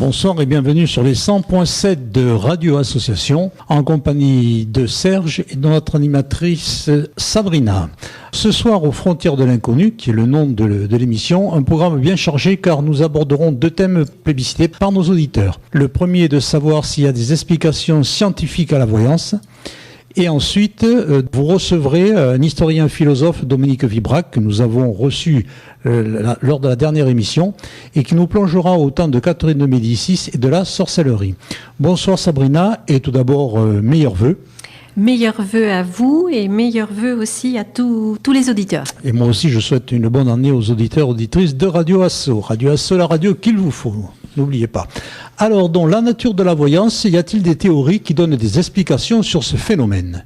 Bonsoir et bienvenue sur les 100.7 de Radio Association en compagnie de Serge et de notre animatrice Sabrina. Ce soir, aux frontières de l'inconnu, qui est le nom de l'émission, un programme bien chargé car nous aborderons deux thèmes plébiscités par nos auditeurs. Le premier est de savoir s'il y a des explications scientifiques à la voyance. Et ensuite, vous recevrez un historien philosophe, Dominique Vibrac, que nous avons reçu lors de la dernière émission et qui nous plongera au temps de Catherine de Médicis et de la sorcellerie. Bonsoir Sabrina et tout d'abord, meilleurs vœux. Meilleurs vœux à vous et meilleurs vœux aussi à tous les auditeurs. Et moi aussi, je souhaite une bonne année aux auditeurs et auditrices de Radio Asso. Radio Asso, la radio qu'il vous faut. N'oubliez pas. Alors, dans la nature de la voyance, y a-t-il des théories qui donnent des explications sur ce phénomène ?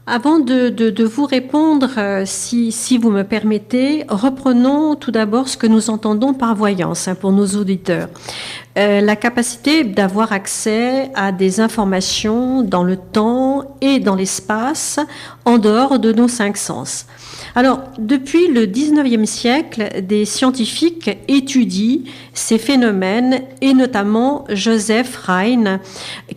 Avant de vous répondre, si vous me permettez, reprenons tout d'abord ce que nous entendons par voyance pour nos auditeurs. La capacité d'avoir accès à des informations dans le temps et dans l'espace en dehors de nos cinq sens. Alors, depuis le 19e siècle, des scientifiques étudient ces phénomènes et notamment Joseph Rhine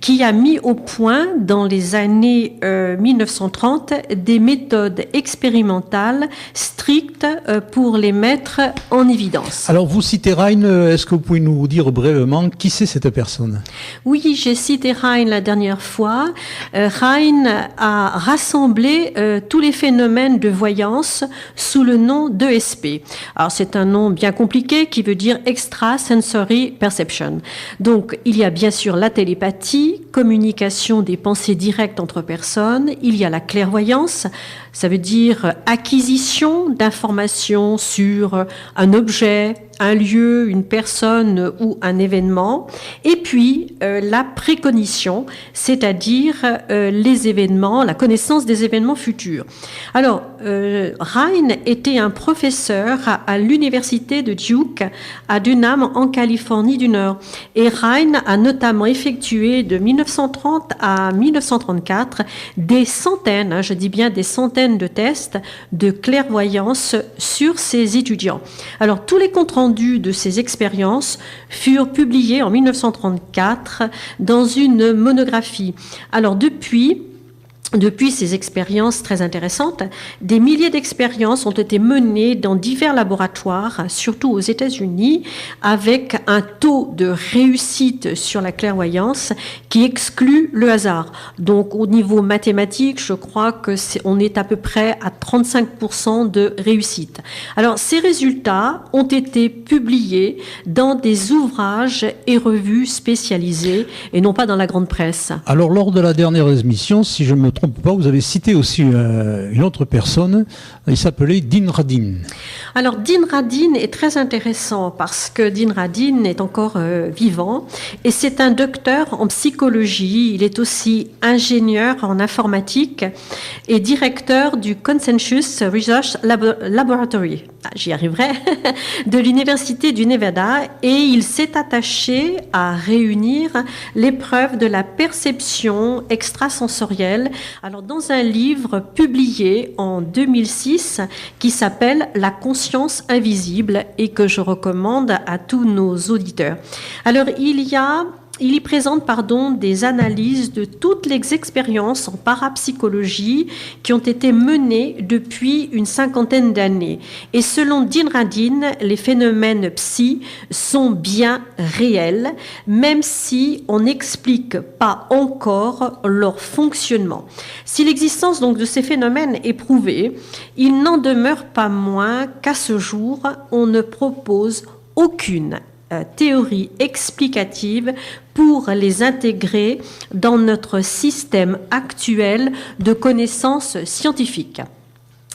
qui a mis au point dans les années 1930 des méthodes expérimentales strictes pour les mettre en évidence. Alors, vous citez Rhine, est-ce que vous pouvez nous dire brièvement qui c'est cette personne ? Oui, j'ai cité Rhine la dernière fois. Rhine a rassemblé tous les phénomènes de voyance sous le nom d'ESP. Alors, c'est un nom bien compliqué qui veut dire Extrasensory Perception. Donc, il y a bien sûr la télépathie, communication des pensées directes entre personnes. Il y a la clairvoyance, ça veut dire acquisition d'informations sur un objet, un lieu, une personne ou un événement, et puis la précognition, c'est-à-dire les événements, la connaissance des événements futurs. Alors, Rhine était un professeur à l'université de Duke à Dunham en Californie du Nord, et Rhine a notamment effectué de 1930 à 1934 des centaines, je dis bien des centaines de tests de clairvoyance sur ses étudiants. Alors, tous les comptes rendus de ces expériences furent publiés en 1934 dans une monographie. Alors depuis ces expériences très intéressantes, des milliers d'expériences ont été menées dans divers laboratoires, surtout aux États-Unis, avec un taux de réussite sur la clairvoyance qui exclut le hasard. Donc, au niveau mathématique, je crois que on est à peu près à 35% de réussite. Alors, ces résultats ont été publiés dans des ouvrages et revues spécialisées et non pas dans la grande presse. Alors, lors de la dernière émission, si je me trompe pas, vous avez cité aussi une autre personne, il s'appelait Dean Radin. Alors Dean Radin est très intéressant parce que Dean Radin est encore vivant et c'est un docteur en psychologie, il est aussi ingénieur en informatique et directeur du Consensus Research Laboratory, j'y arriverai, de l'Université du Nevada, et il s'est attaché à réunir les preuves de la perception extrasensorielle. Alors, dans un livre publié en 2006 qui s'appelle La conscience invisible et que je recommande à tous nos auditeurs. Alors, il y présente des analyses de toutes les expériences en parapsychologie qui ont été menées depuis une cinquantaine d'années. Et selon Dean Radin, les phénomènes psy sont bien réels, même si on n'explique pas encore leur fonctionnement. Si l'existence donc de ces phénomènes est prouvée, il n'en demeure pas moins qu'à ce jour, on ne propose aucune théorie explicative pour les intégrer dans notre système actuel de connaissances scientifiques.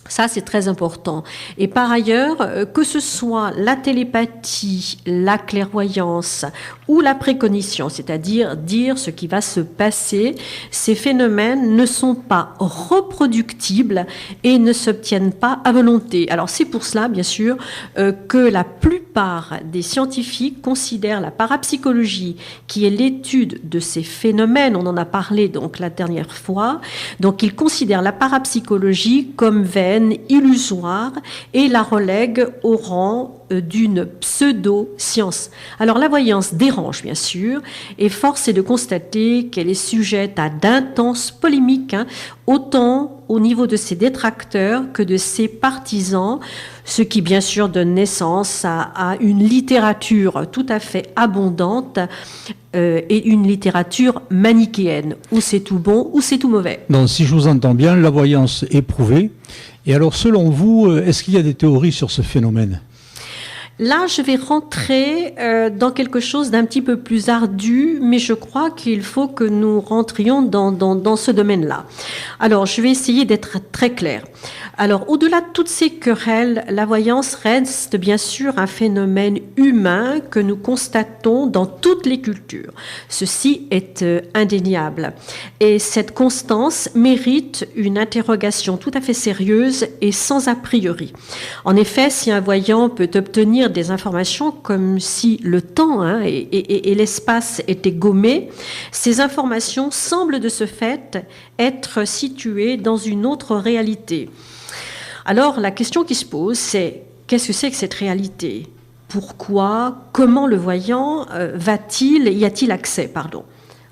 Ça, c'est très important. Et par ailleurs, que ce soit la télépathie, la clairvoyance ou la précognition, c'est-à-dire dire ce qui va se passer, ces phénomènes ne sont pas reproductibles et ne s'obtiennent pas à volonté. Alors, c'est pour cela, bien sûr, que la plupart des scientifiques considèrent la parapsychologie, qui est l'étude de ces phénomènes, on en a parlé donc la dernière fois, donc ils considèrent la parapsychologie comme vaine, illusoire, et la relègue au rang d'une pseudo-science. Alors la voyance dérange bien sûr, et force est de constater qu'elle est sujette à d'intenses polémiques, autant au niveau de ses détracteurs que de ses partisans, ce qui bien sûr donne naissance à une littérature tout à fait abondante et une littérature manichéenne, où c'est tout bon ou c'est tout mauvais. Donc si je vous entends bien, la voyance est prouvée. Et alors selon vous, est-ce qu'il y a des théories sur ce phénomène ? Là, je vais rentrer dans quelque chose d'un petit peu plus ardu, mais je crois qu'il faut que nous rentrions dans ce domaine-là. Alors, je vais essayer d'être très claire. Alors, au-delà de toutes ces querelles, la voyance reste bien sûr un phénomène humain que nous constatons dans toutes les cultures. Ceci est indéniable. Et cette constance mérite une interrogation tout à fait sérieuse et sans a priori. En effet, si un voyant peut obtenir des informations comme si le temps et l'espace étaient gommés, ces informations semblent de ce fait être situées dans une autre réalité. Alors la question qui se pose, c'est qu'est-ce que c'est que cette réalité ? Pourquoi ? Comment le voyant y a-t-il accès ?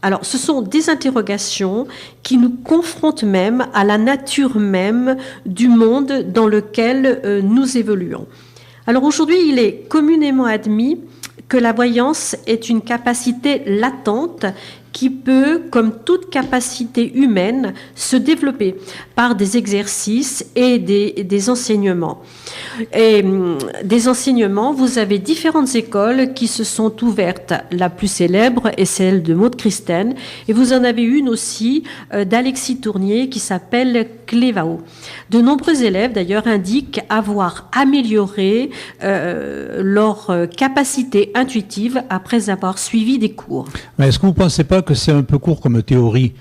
Alors, ce sont des interrogations qui nous confrontent même à la nature même du monde dans lequel nous évoluons. Alors aujourd'hui, il est communément admis que la voyance est une capacité latente qui peut, comme toute capacité humaine, se développer par des exercices et des enseignements. Et des enseignements, vous avez différentes écoles qui se sont ouvertes. La plus célèbre est celle de Maud Christen, et vous en avez une aussi d'Alexis Tournier qui s'appelle Clévao. De nombreux élèves, d'ailleurs, indiquent avoir amélioré leur capacité intuitive après avoir suivi des cours. Mais est-ce que vous ne pensez pas que c'est un peu court comme théorie ?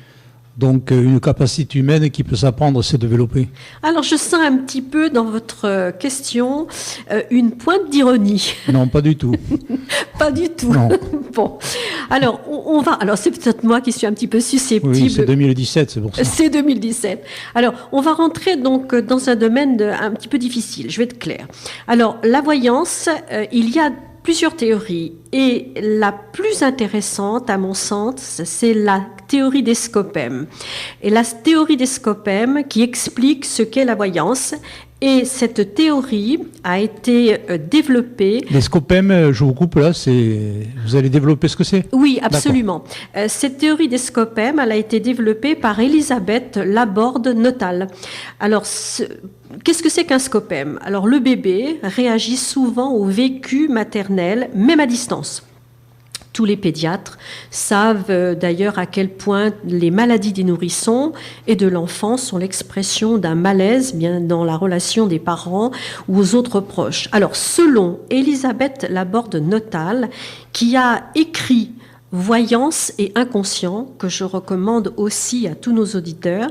Donc une capacité humaine qui peut s'apprendre, se développer. Alors je sens un petit peu dans votre question une pointe d'ironie. Non, pas du tout. Pas du tout. Non. Bon, alors on va. Alors c'est peut-être moi qui suis un petit peu susceptible. Oui, c'est 2017, c'est pour ça. C'est 2017. Alors on va rentrer donc dans un domaine un petit peu difficile. Je vais être claire. Alors la voyance, il y a plusieurs théories et la plus intéressante à mon sens, c'est la théorie des scopèmes. Et la théorie des scopèmes qui explique ce qu'est la voyance. Et cette théorie a été développée... Les scopèmes, je vous coupe là, vous allez développer ce que c'est ? Oui, absolument. Cette théorie des scopèmes, elle a été développée par Elisabeth Laborde-Notal. Alors, qu'est-ce que c'est qu'un scopème ? Alors, le bébé réagit souvent au vécu maternel, même à distance. Tous les pédiatres savent d'ailleurs à quel point les maladies des nourrissons et de l'enfant sont l'expression d'un malaise bien dans la relation des parents ou aux autres proches. Alors, selon Elisabeth Laborde-Notal, qui a écrit Voyance et inconscient, que je recommande aussi à tous nos auditeurs,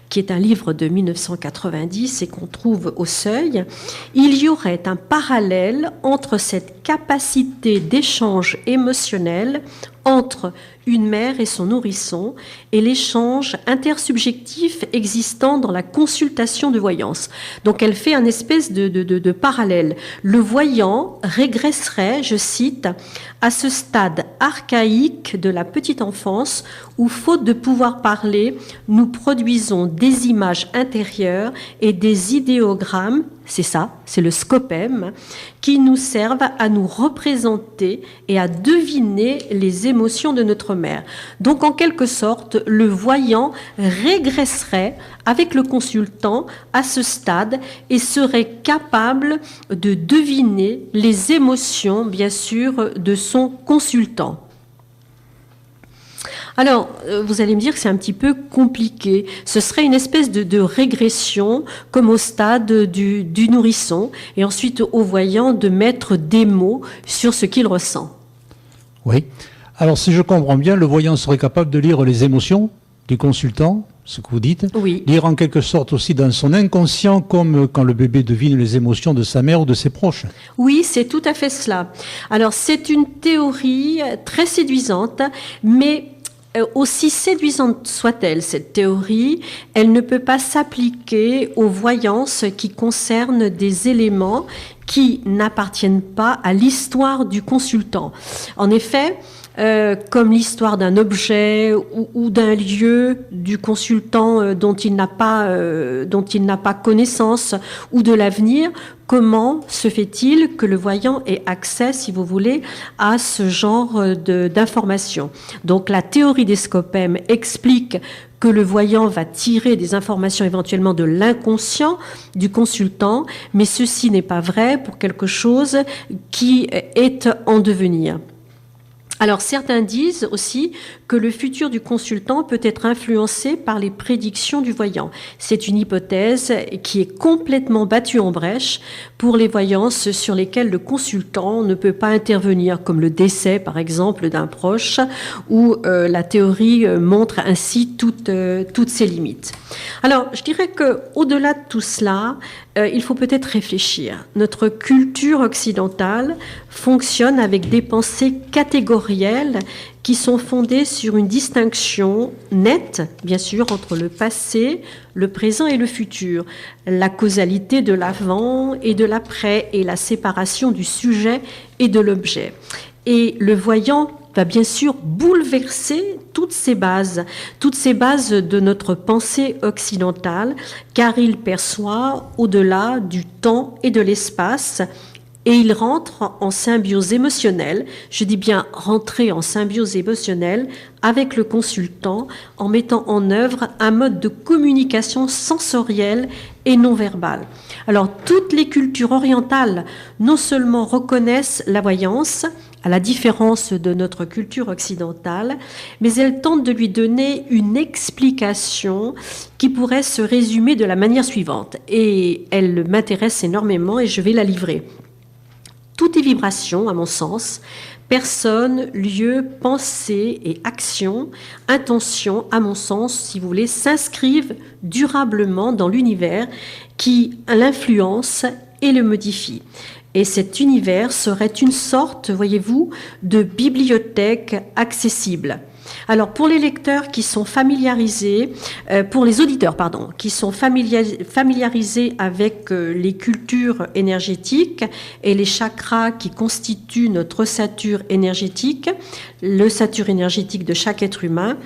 qui est un livre de 1990 et qu'on trouve au Seuil, il y aurait un parallèle entre cette capacité d'échange émotionnel entre une mère et son nourrisson et l'échange intersubjectif existant dans la consultation de voyance. Donc elle fait un espèce de parallèle. Le voyant régresserait, je cite, à ce stade archaïque de la petite enfance où, faute de pouvoir parler, nous produisons des images intérieures et des idéogrammes, c'est ça, c'est le scopème, qui nous servent à nous représenter et à deviner les émotions de notre mère. Donc, en quelque sorte, le voyant régresserait avec le consultant à ce stade et serait capable de deviner les émotions, bien sûr, de son consultant. Alors, vous allez me dire que c'est un petit peu compliqué. Ce serait une espèce de régression, comme au stade du nourrisson, et ensuite au voyant de mettre des mots sur ce qu'il ressent. Oui. Alors, si je comprends bien, le voyant serait capable de lire les émotions du consultant, ce que vous dites. Oui. Lire en quelque sorte aussi dans son inconscient, comme quand le bébé devine les émotions de sa mère ou de ses proches. Oui, c'est tout à fait cela. Alors, c'est une théorie très séduisante, mais Aussi séduisante soit-elle, cette théorie, elle ne peut pas s'appliquer aux voyances qui concernent des éléments qui n'appartiennent pas à l'histoire du consultant. En effet, comme l'histoire d'un objet ou d'un lieu du consultant dont il n'a pas connaissance, ou de l'avenir, comment se fait-il que le voyant ait accès, si vous voulez, à ce genre d'informations? Donc la théorie des scopèmes explique que le voyant va tirer des informations éventuellement de l'inconscient du consultant, mais ceci n'est pas vrai pour quelque chose qui est en devenir. Alors certains disent aussi que le futur du consultant peut être influencé par les prédictions du voyant. C'est une hypothèse qui est complètement battue en brèche pour les voyances sur lesquelles le consultant ne peut pas intervenir, comme le décès par exemple d'un proche, où la théorie montre ainsi toutes ses limites. Alors je dirais que au-delà de tout cela, il faut peut-être réfléchir. Notre culture occidentale fonctionne avec des pensées catégorielles qui sont fondées sur une distinction nette, bien sûr, entre le passé, le présent et le futur, la causalité de l'avant et de l'après et la séparation du sujet et de l'objet. Et le voyant va bien sûr bouleverser toutes ces bases de notre pensée occidentale, car il perçoit au-delà du temps et de l'espace, et il rentre en symbiose émotionnelle, je dis bien rentrer en symbiose émotionnelle avec le consultant en mettant en œuvre un mode de communication sensorielle et non verbale. Alors toutes les cultures orientales non seulement reconnaissent la voyance, à la différence de notre culture occidentale, mais elles tentent de lui donner une explication qui pourrait se résumer de la manière suivante. Et elle m'intéresse énormément et je vais la livrer. Tout est vibration, à mon sens. Personne, lieu, pensée et action, intention, à mon sens, si vous voulez, s'inscrivent durablement dans l'univers qui l'influence et le modifie. Et cet univers serait une sorte, voyez-vous, de bibliothèque accessible. Alors pour les lecteurs qui sont familiarisés, pour les auditeurs, pardon, qui sont familiarisés avec les cultures énergétiques et les chakras qui constituent notre ossature énergétique, l'ossature énergétique de chaque être humain,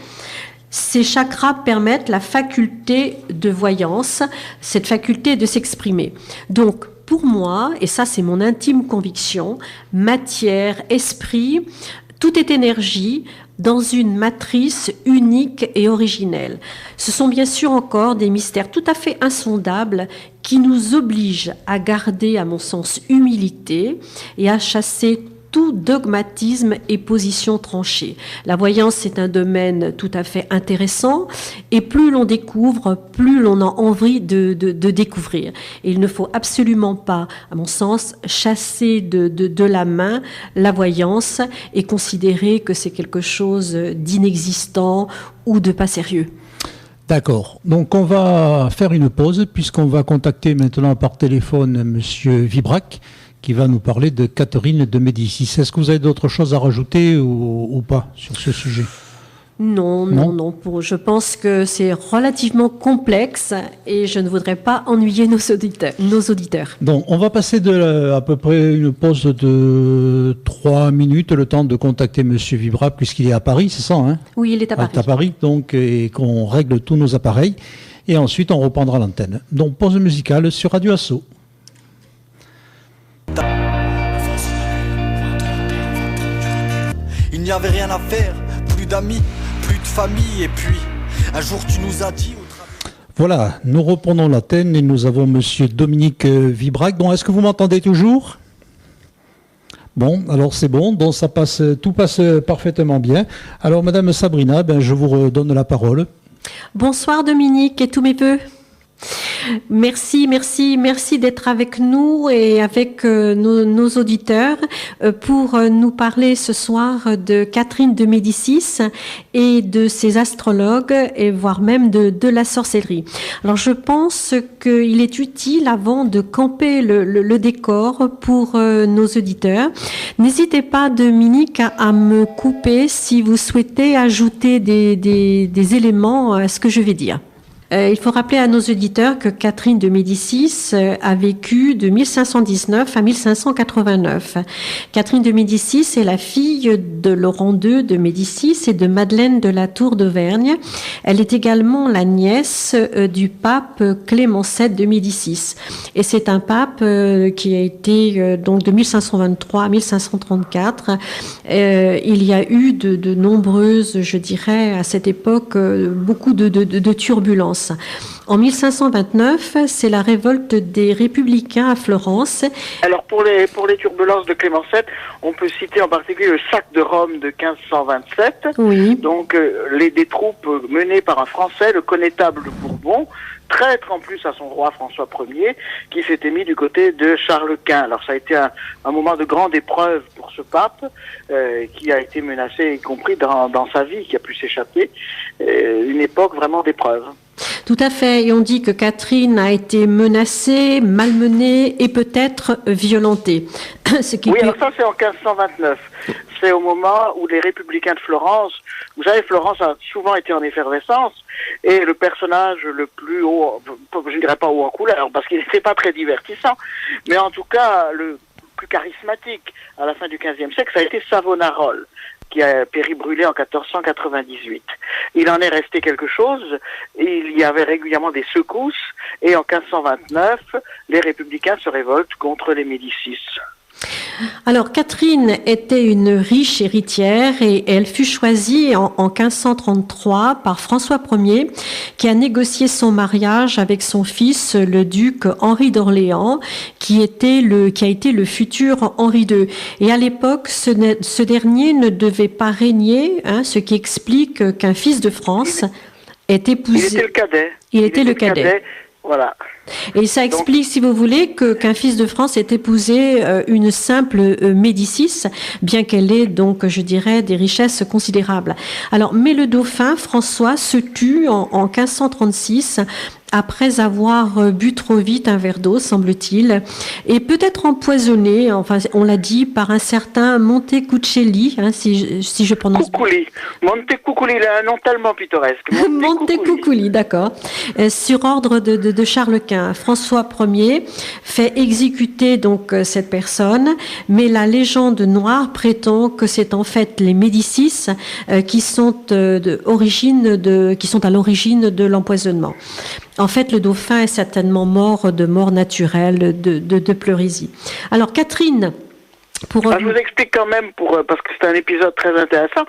ces chakras permettent la faculté de voyance, cette faculté de s'exprimer. Donc, pour moi, et ça c'est mon intime conviction, matière, esprit, tout est énergie dans une matrice unique et originelle. Ce sont bien sûr encore des mystères tout à fait insondables qui nous obligent à garder, à mon sens, humilité et à chasser tout dogmatisme et position tranchée. La voyance est un domaine tout à fait intéressant et plus l'on découvre, plus l'on a envie de découvrir. Et il ne faut absolument pas, à mon sens, chasser de la main la voyance et considérer que c'est quelque chose d'inexistant ou de pas sérieux. D'accord. Donc on va faire une pause puisqu'on va contacter maintenant par téléphone Monsieur Vibrac, qui va nous parler de Catherine de Médicis. Est-ce que vous avez d'autres choses à rajouter ou pas sur ce sujet ? Non. Je pense que c'est relativement complexe et je ne voudrais pas ennuyer nos auditeurs. Donc, on va passer à peu près une pause de 3 minutes, le temps de contacter Monsieur Vibra, puisqu'il est à Paris, c'est ça, hein ? Oui, il est à Paris. À Paris, donc, et qu'on règle tous nos appareils. Et ensuite, on reprendra l'antenne. Donc, pause musicale sur Radio Asso. Il n'y avait rien à faire, plus d'amis, plus de famille, et puis un jour tu nous as dit... Voilà, nous reprenons l'antenne et nous avons Monsieur Dominique Vibrac. Donc, est-ce que vous m'entendez toujours ? Bon, alors c'est bon, donc tout passe parfaitement bien. Alors Madame Sabrina, je vous redonne la parole. Bonsoir Dominique et tous mes vœux. Merci d'être avec nous et avec nos auditeurs pour nous parler ce soir de Catherine de Médicis et de ses astrologues et voire même de la sorcellerie. Alors je pense qu'il est utile, avant de camper le décor pour nos auditeurs, n'hésitez pas, Dominique, à me couper si vous souhaitez ajouter des éléments à ce que je vais dire. Il faut rappeler à nos auditeurs que Catherine de Médicis a vécu de 1519 à 1589. Catherine de Médicis est la fille de Laurent II de Médicis et de Madeleine de la Tour d'Auvergne. Elle est également la nièce du pape Clément VII de Médicis. Et c'est un pape qui a été donc de 1523 à 1534. Il y a eu de nombreuses, je dirais, à cette époque, beaucoup de turbulences. En 1529, c'est la révolte des républicains à Florence. Alors pour les turbulences de Clément VII, on peut citer en particulier le sac de Rome de 1527. Oui. Donc des troupes menées par un Français, le connétable de Bourbon, traître en plus à son roi François Ier, qui s'était mis du côté de Charles Quint. Alors ça a été un moment de grande épreuve pour ce pape, qui a été menacé, y compris dans sa vie, qui a pu s'échapper. Une époque vraiment d'épreuve. Tout à fait. Et on dit que Catherine a été menacée, malmenée et peut-être violentée. Alors ça, c'est en 1529. C'est au moment où les républicains de Florence, vous savez, Florence a souvent été en effervescence, et le personnage le plus haut, je ne dirais pas haut en couleur, parce qu'il n'était pas très divertissant, mais en tout cas, le plus charismatique à la fin du XVe siècle, ça a été Savonarole, qui a péri brûlé en 1498. Il en est resté quelque chose, et il y avait régulièrement des secousses, et en 1529, les républicains se révoltent contre les Médicis. Alors, Catherine était une riche héritière et elle fut choisie en 1533 par François Ier, qui a négocié son mariage avec son fils, le duc Henri d'Orléans, qui a été le futur Henri II. Et à l'époque, ce dernier ne devait pas régner, ce qui explique qu'un fils de France est épousé. Il était le cadet. Il était le cadet. Voilà. Et ça explique, si vous voulez, qu'un fils de France ait épousé une simple Médicis, bien qu'elle ait donc, je dirais, des richesses considérables. Alors, mais le dauphin François se tue en 1536, après avoir bu trop vite un verre d'eau, semble-t-il, et peut-être empoisonné, enfin, on l'a dit, par un certain Montecuculi, si je prononce bien. Montecuculi, il a un nom tellement pittoresque. Montecuculi, d'accord. Sur ordre de Charles Quint, François Ier fait exécuter donc cette personne, mais la légende noire prétend que c'est en fait les Médicis qui sont à l'origine de l'empoisonnement. En fait, le dauphin est certainement mort de mort naturelle de pleurésie. Alors, Catherine, je vous explique quand même, parce que c'est un épisode très intéressant,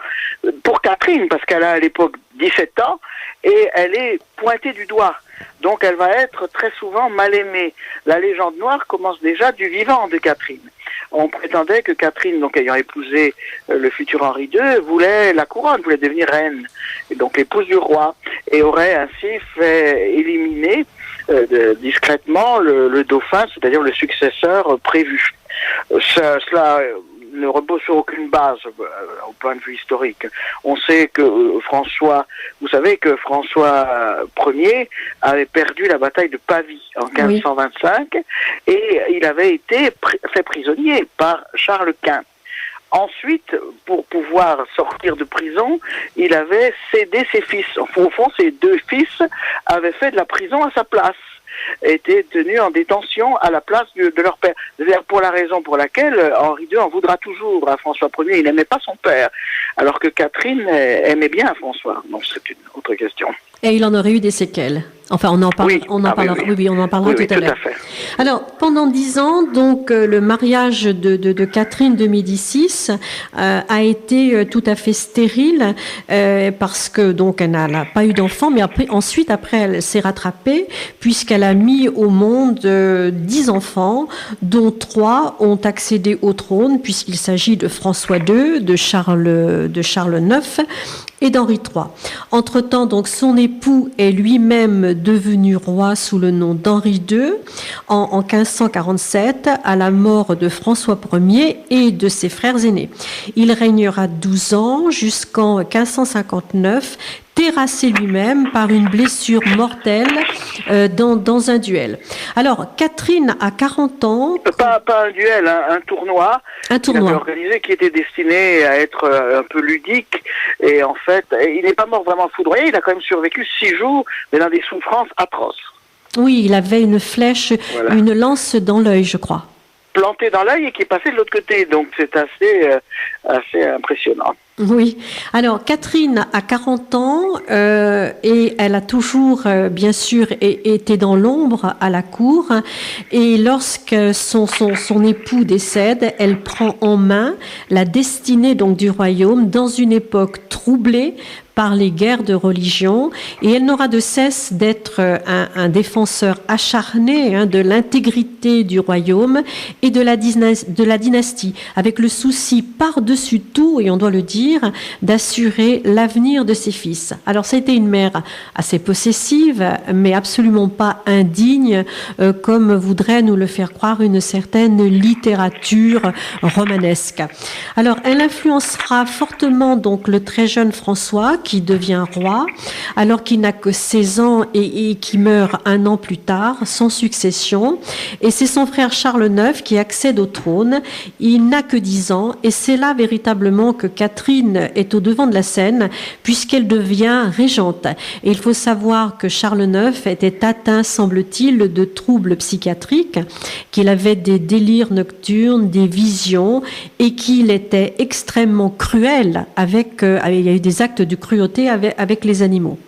pour Catherine, parce qu'elle a à l'époque 17 ans, et elle est pointée du doigt. Donc elle va être très souvent mal aimée. La légende noire commence déjà du vivant de Catherine. On prétendait que Catherine, donc ayant épousé le futur Henri II, voulait la couronne, voulait devenir reine, et donc l'épouse du roi, et aurait ainsi fait éliminer discrètement le dauphin, c'est-à-dire le successeur prévu. Cela ne repose sur aucune base au point de vue historique. On sait que vous savez que François Ier avait perdu la bataille de Pavie en 1525 et il avait été fait prisonnier par Charles Quint. Ensuite, pour pouvoir sortir de prison, il avait cédé ses fils. Au fond, ses deux fils avaient fait de la prison à sa place, étaient tenus en détention à la place de leur père. C'est-à-dire pour la raison pour laquelle Henri II en voudra toujours à François Ier. Il n'aimait pas son père, alors que Catherine aimait bien François. Donc c'est une autre question. Et il en aurait eu des séquelles. Enfin, on en parlera tout à l'heure. Alors, pendant 10 ans, donc, le mariage de Catherine de Médicis a été tout à fait stérile parce que donc elle n'a pas eu d'enfant, mais ensuite elle s'est rattrapée puisqu'elle a mis au monde 10 enfants, dont 3 ont accédé au trône puisqu'il s'agit de François II, de Charles IX et d'Henri III. Entre-temps, donc, son époux est lui-même devenu roi sous le nom d'Henri II en 1547, à la mort de François Ier et de ses frères aînés. Il régnera 12 ans jusqu'en 1559, terrassé lui-même par une blessure mortelle dans un duel. Alors, Catherine a 40 ans. Pas un duel, un tournoi. Un tournoi. Qu'il avait organisé, qui était destiné à être un peu ludique. Et en fait, il n'est pas mort vraiment foudroyé. Il a quand même survécu 6 jours, mais dans des souffrances atroces. Oui, il avait une flèche, voilà. Une lance dans l'œil, je crois. Plantée dans l'œil et qui est passée de l'autre côté. Donc, c'est assez impressionnant. Oui. Alors, Catherine a 40 ans et elle a toujours, bien sûr, été dans l'ombre à la cour. Et lorsque son époux décède, elle prend en main la destinée donc du royaume dans une époque troublée par les guerres de religion, et elle n'aura de cesse d'être un défenseur acharné de l'intégrité du royaume et de la dynastie, avec le souci par-dessus tout, et on doit le dire, d'assurer l'avenir de ses fils. Alors ça a été une mère assez possessive, mais absolument pas indigne, comme voudrait nous le faire croire une certaine littérature romanesque. Alors elle influencera fortement donc le très jeune François, qui devient roi, alors qu'il n'a que 16 ans et qui meurt 1 an plus tard, sans succession. Et c'est son frère Charles IX qui accède au trône. Il n'a que 10 ans, et c'est là véritablement que Catherine est au devant de la scène, puisqu'elle devient régente. Et il faut savoir que Charles IX était atteint, semble-t-il, de troubles psychiatriques, qu'il avait des délires nocturnes, des visions, et qu'il était extrêmement cruel il y a eu des actes de cruauté avec les animaux.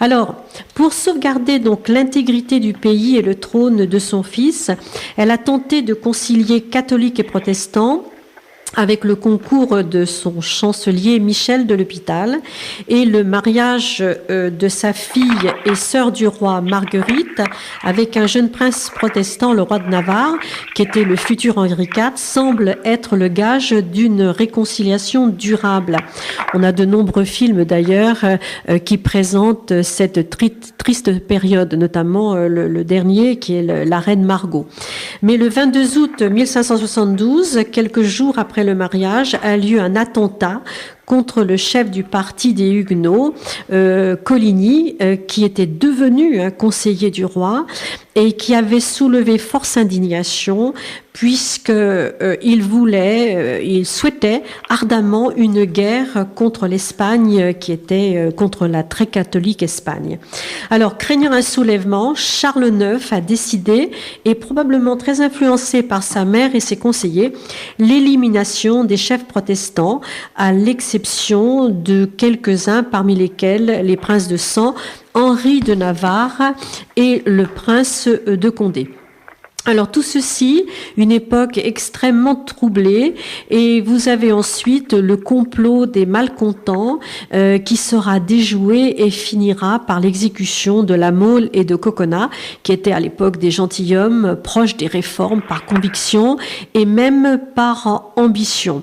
Alors, pour sauvegarder donc l'intégrité du pays et le trône de son fils, elle a tenté de concilier catholiques et protestants avec le concours de son chancelier Michel de l'Hôpital et le mariage de sa fille et sœur du roi Marguerite avec un jeune prince protestant, le roi de Navarre, qui était le futur Henri IV, semble être le gage d'une réconciliation durable. On a de nombreux films d'ailleurs qui présentent cette triste période, notamment le dernier qui est La Reine Margot. Mais le 22 août 1572, quelques jours après le mariage, a lieu un attentat contre le chef du parti des Huguenots, Coligny, qui était devenu un conseiller du roi et qui avait soulevé force indignation puisqu'il souhaitait ardemment une guerre contre l'Espagne, qui était contre la très catholique Espagne. Alors, craignant un soulèvement, Charles IX a décidé, et probablement très influencé par sa mère et ses conseillers, l'élimination des chefs protestants, à l'exception de quelques-uns, parmi lesquels les princes de sang, Henri de Navarre et le prince de Condé. Alors tout ceci, une époque extrêmement troublée, et vous avez ensuite le complot des malcontents qui sera déjoué et finira par l'exécution de La Mole et de Coconnas, qui étaient à l'époque des gentilshommes proches des réformes par conviction et même par ambition.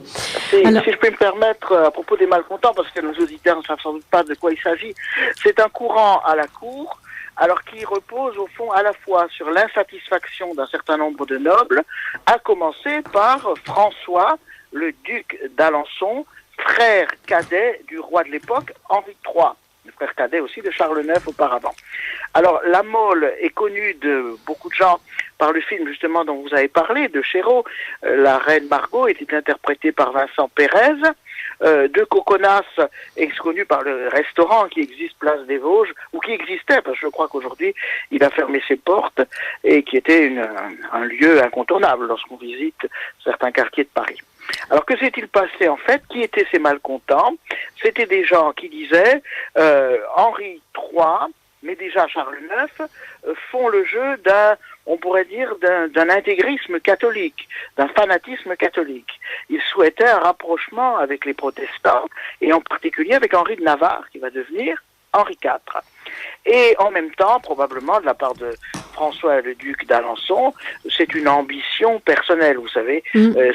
Alors, si je peux me permettre, à propos des malcontents, parce que nos auditeurs ne savent sans doute pas de quoi il s'agit, c'est un courant à la cour, alors qui repose au fond à la fois sur l'insatisfaction d'un certain nombre de nobles, à commencer par François, le duc d'Alençon, frère cadet du roi de l'époque, Henri III, le frère cadet aussi de Charles IX auparavant. Alors, La Mole est connue de beaucoup de gens par le film justement dont vous avez parlé, de Chéreau. La Reine Margot était interprétée par Vincent Pérez. De Coconnas, ex-connu par le restaurant qui existe place des Vosges, ou qui existait, parce que je crois qu'aujourd'hui il a fermé ses portes, et qui était un lieu incontournable lorsqu'on visite certains quartiers de Paris. Alors que s'est-il passé en fait? Qui étaient ces malcontents? C'était des gens qui disaient Henri III, mais déjà Charles IX, font le jeu on pourrait dire d'un intégrisme catholique, d'un fanatisme catholique. Ils souhaitaient un rapprochement avec les protestants, et en particulier avec Henri de Navarre, qui va devenir Henri IV. Et en même temps, probablement de la part de François, le duc d'Alençon, c'est une ambition personnelle, vous savez.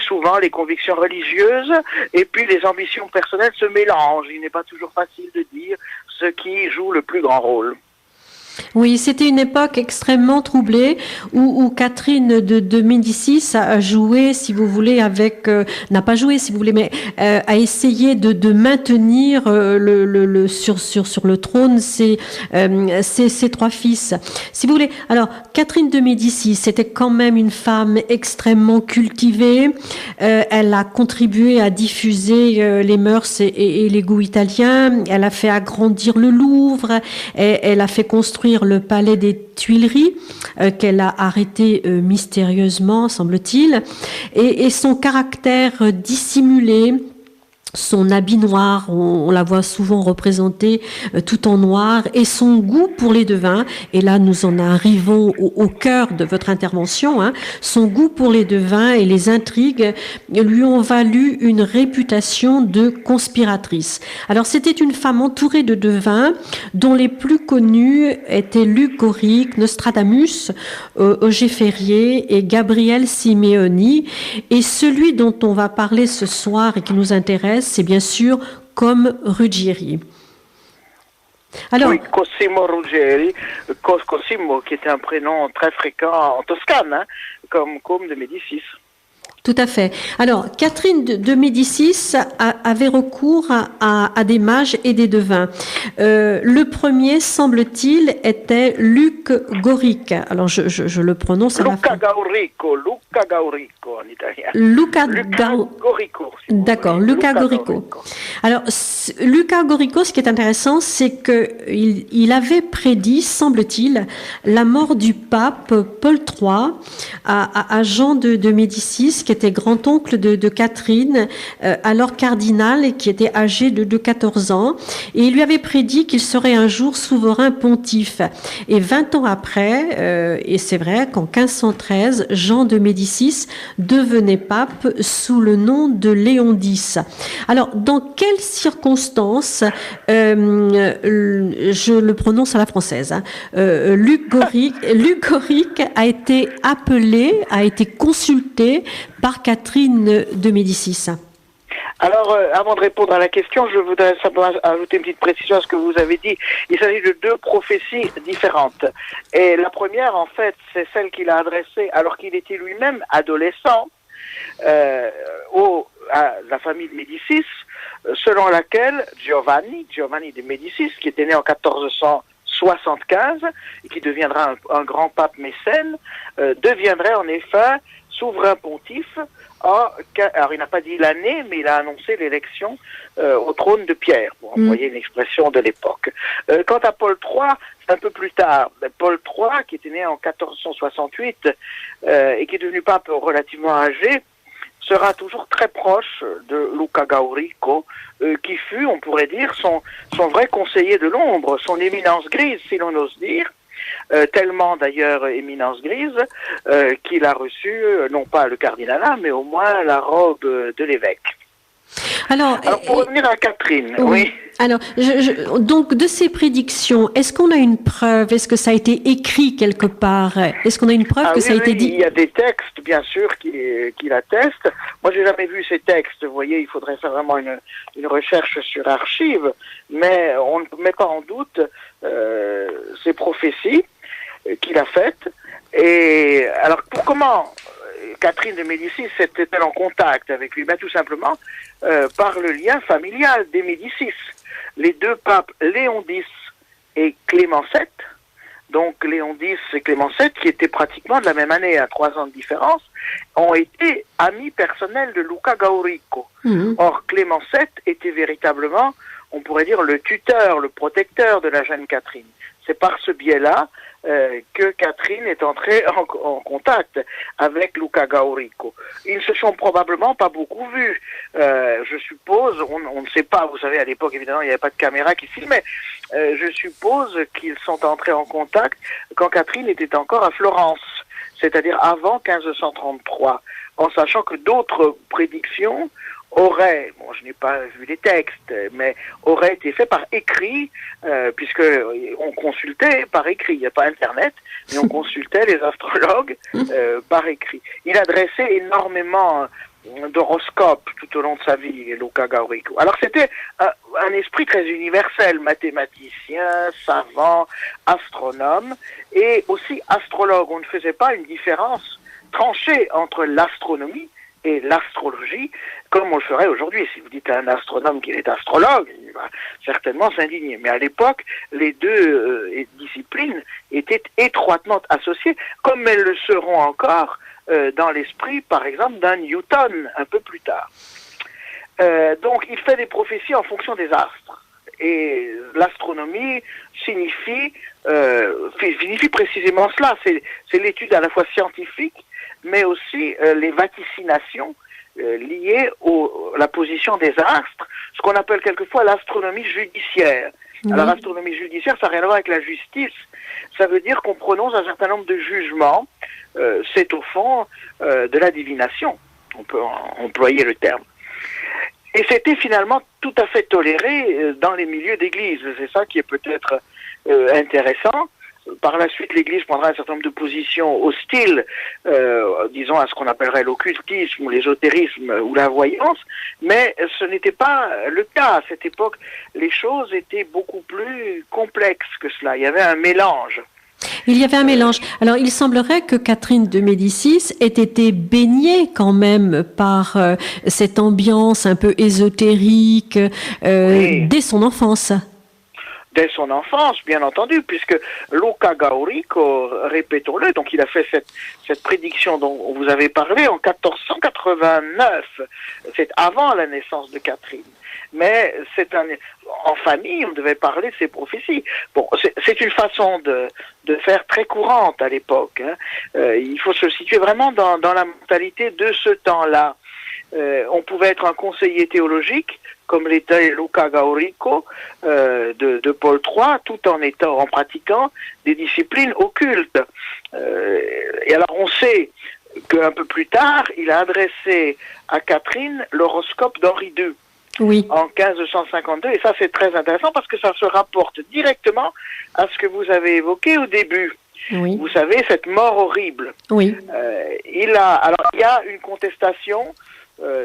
Souvent, les convictions religieuses et puis les ambitions personnelles se mélangent. Il n'est pas toujours facile de dire ce qui joue le plus grand rôle. Oui, c'était une époque extrêmement troublée où Catherine de Médicis a joué, si vous voulez, n'a pas joué, si vous voulez, mais a essayé de maintenir sur le trône ses trois fils. Si vous voulez, alors Catherine de Médicis, c'était quand même une femme extrêmement cultivée. Elle a contribué à diffuser les mœurs et les goûts italiens. Elle a fait agrandir le Louvre. Elle a fait construire le palais des Tuileries, qu'elle a arrêté mystérieusement, semble-t-il, et son caractère dissimulé, son habit noir, on la voit souvent représentée tout en noir, et son goût pour les devins, et là nous en arrivons au cœur de votre intervention, son goût pour les devins et les intrigues lui ont valu une réputation de conspiratrice. Alors c'était une femme entourée de devins, dont les plus connus étaient Luc Auric, Nostradamus, Auger Ferrier et Gabriel Simeoni, et celui dont on va parler ce soir et qui nous intéresse, c'est bien sûr comme Ruggieri. Alors, oui, Cosimo Ruggieri, Cosimo qui était un prénom très fréquent en Toscane, comme de Médicis. Tout à fait. Alors, Catherine de Médicis avait recours à des mages et des devins. Le premier, semble-t-il, était Luc Gauric. Alors, je le prononce à la fin. Luca Gaurico en italien. Luca Gaurico. D'accord, Luca Gaurico. Alors, Luca Gaurico, ce qui est intéressant, c'est qu'il avait prédit, semble-t-il, la mort du pape Paul III à Jean de Médicis, qui était grand-oncle de Catherine, alors cardinal, et qui était âgé de 14 ans. Et il lui avait prédit qu'il serait un jour souverain pontife. Et 20 ans après, et c'est vrai qu'en 1513, Jean de Médicis devenait pape sous le nom de Léon X. Alors, dans quelles circonstances, je le prononce à la française, Luc Gauric a été appelé, a été consulté par Catherine de Médicis. Alors, avant de répondre à la question, je voudrais simplement ajouter une petite précision à ce que vous avez dit. Il s'agit de deux prophéties différentes. Et la première, en fait, c'est celle qu'il a adressée alors qu'il était lui-même adolescent à la famille de Médicis, selon laquelle Giovanni de Médicis, qui était né en 1475 et qui deviendra un grand pape mécène, deviendrait en effet souverain pontife. Alors il n'a pas dit l'année, mais il a annoncé l'élection au trône de Pierre, pour employer une expression de l'époque. Quant à Paul III, c'est un peu plus tard. Paul III, qui était né en 1468 et qui est devenu pape relativement âgé, sera toujours très proche de Luca Gaurico, qui fut, on pourrait dire, son vrai conseiller de l'ombre, son éminence grise, si l'on ose dire. Tellement d'ailleurs éminence grise qu'il a reçu non pas le cardinalat mais au moins la robe de l'évêque. Alors pour revenir à Catherine, oui. Alors donc de ces prédictions, est-ce qu'on a une preuve? Est-ce que ça a été écrit quelque part? Est-ce qu'on a une preuve que ça a été dit? Il y a des textes bien sûr qui l'attestent. Moi j'ai jamais vu ces textes. Vous voyez, il faudrait faire vraiment une recherche sur archives, mais on ne met pas en doute ces prophéties qu'il a faites. Et alors comment Catherine de Médicis était-elle en contact avec lui? Tout simplement par le lien familial des Médicis. Les deux papes Léon X et Clément VII, donc Léon X et Clément VII, qui étaient pratiquement de la même année, à 3 ans de différence, ont été amis personnels de Luca Gaurico. Or, Clément VII était véritablement, on pourrait dire, le tuteur, le protecteur de la jeune Catherine. C'est par ce biais-là que Catherine est entrée en contact avec Luca Gaurico. Ils ne se sont probablement pas beaucoup vus. Je suppose, on ne sait pas, vous savez, à l'époque, évidemment, il n'y avait pas de caméra qui filmait. Je suppose qu'ils sont entrés en contact quand Catherine était encore à Florence, c'est-à-dire avant 1533, en sachant que d'autres prédictions aurait, bon, je n'ai pas vu les textes, mais aurait été fait par écrit, puisque on consultait par écrit. Il n'y a pas Internet, mais on consultait les astrologues par écrit. Il adressait énormément d'horoscopes tout au long de sa vie, Luca Gaurico. Alors c'était un esprit très universel, mathématicien, savant, astronome, et aussi astrologue. On ne faisait pas une différence tranchée entre l'astronomie et l'astrologie, comme on le ferait aujourd'hui. Si vous dites à un astronome qu'il est astrologue, il va certainement s'indigner. Mais à l'époque, les deux disciplines étaient étroitement associées, comme elles le seront encore dans l'esprit, par exemple, d'un Newton, un peu plus tard. Donc, il fait des prophéties en fonction des astres. Et l'astronomie signifie précisément cela. C'est l'étude à la fois scientifique, mais aussi les vaticinations liées à la position des astres, ce qu'on appelle quelquefois l'astronomie judiciaire. Alors, l'astronomie judiciaire, ça n'a rien à voir avec la justice. Ça veut dire qu'on prononce un certain nombre de jugements. C'est au fond de la divination. On peut employer le terme. Et c'était finalement tout à fait toléré dans les milieux d'église. C'est ça qui est peut-être intéressant. Par la suite, l'Église prendra un certain nombre de positions hostiles, disons, à ce qu'on appellerait l'occultisme ou l'ésotérisme ou la voyance, mais ce n'était pas le cas. À cette époque, les choses étaient beaucoup plus complexes que cela. Il y avait un mélange. Il y avait un mélange. Alors, il semblerait que Catherine de Médicis ait été baignée quand même par cette ambiance un peu ésotérique dès son enfance. Dès son enfance, bien entendu, puisque Luca Gaurico, répétons-le, donc il a fait cette prédiction dont vous avez parlé en 1489. C'est avant la naissance de Catherine. Mais en famille, on devait parler de ces prophéties. Bon, c'est une façon de faire très courante à l'époque. Il faut se situer vraiment dans la mentalité de ce temps-là. On pouvait être un conseiller théologique, comme l'était Luca Gaurico de Paul III, tout en pratiquant des disciplines occultes. Et alors on sait qu'un peu plus tard, il a adressé à Catherine l'horoscope d'Henri II. Oui. En 1552, et ça c'est très intéressant parce que ça se rapporte directement à ce que vous avez évoqué au début. Oui. Vous savez, cette mort horrible. Oui. Il y a une contestation.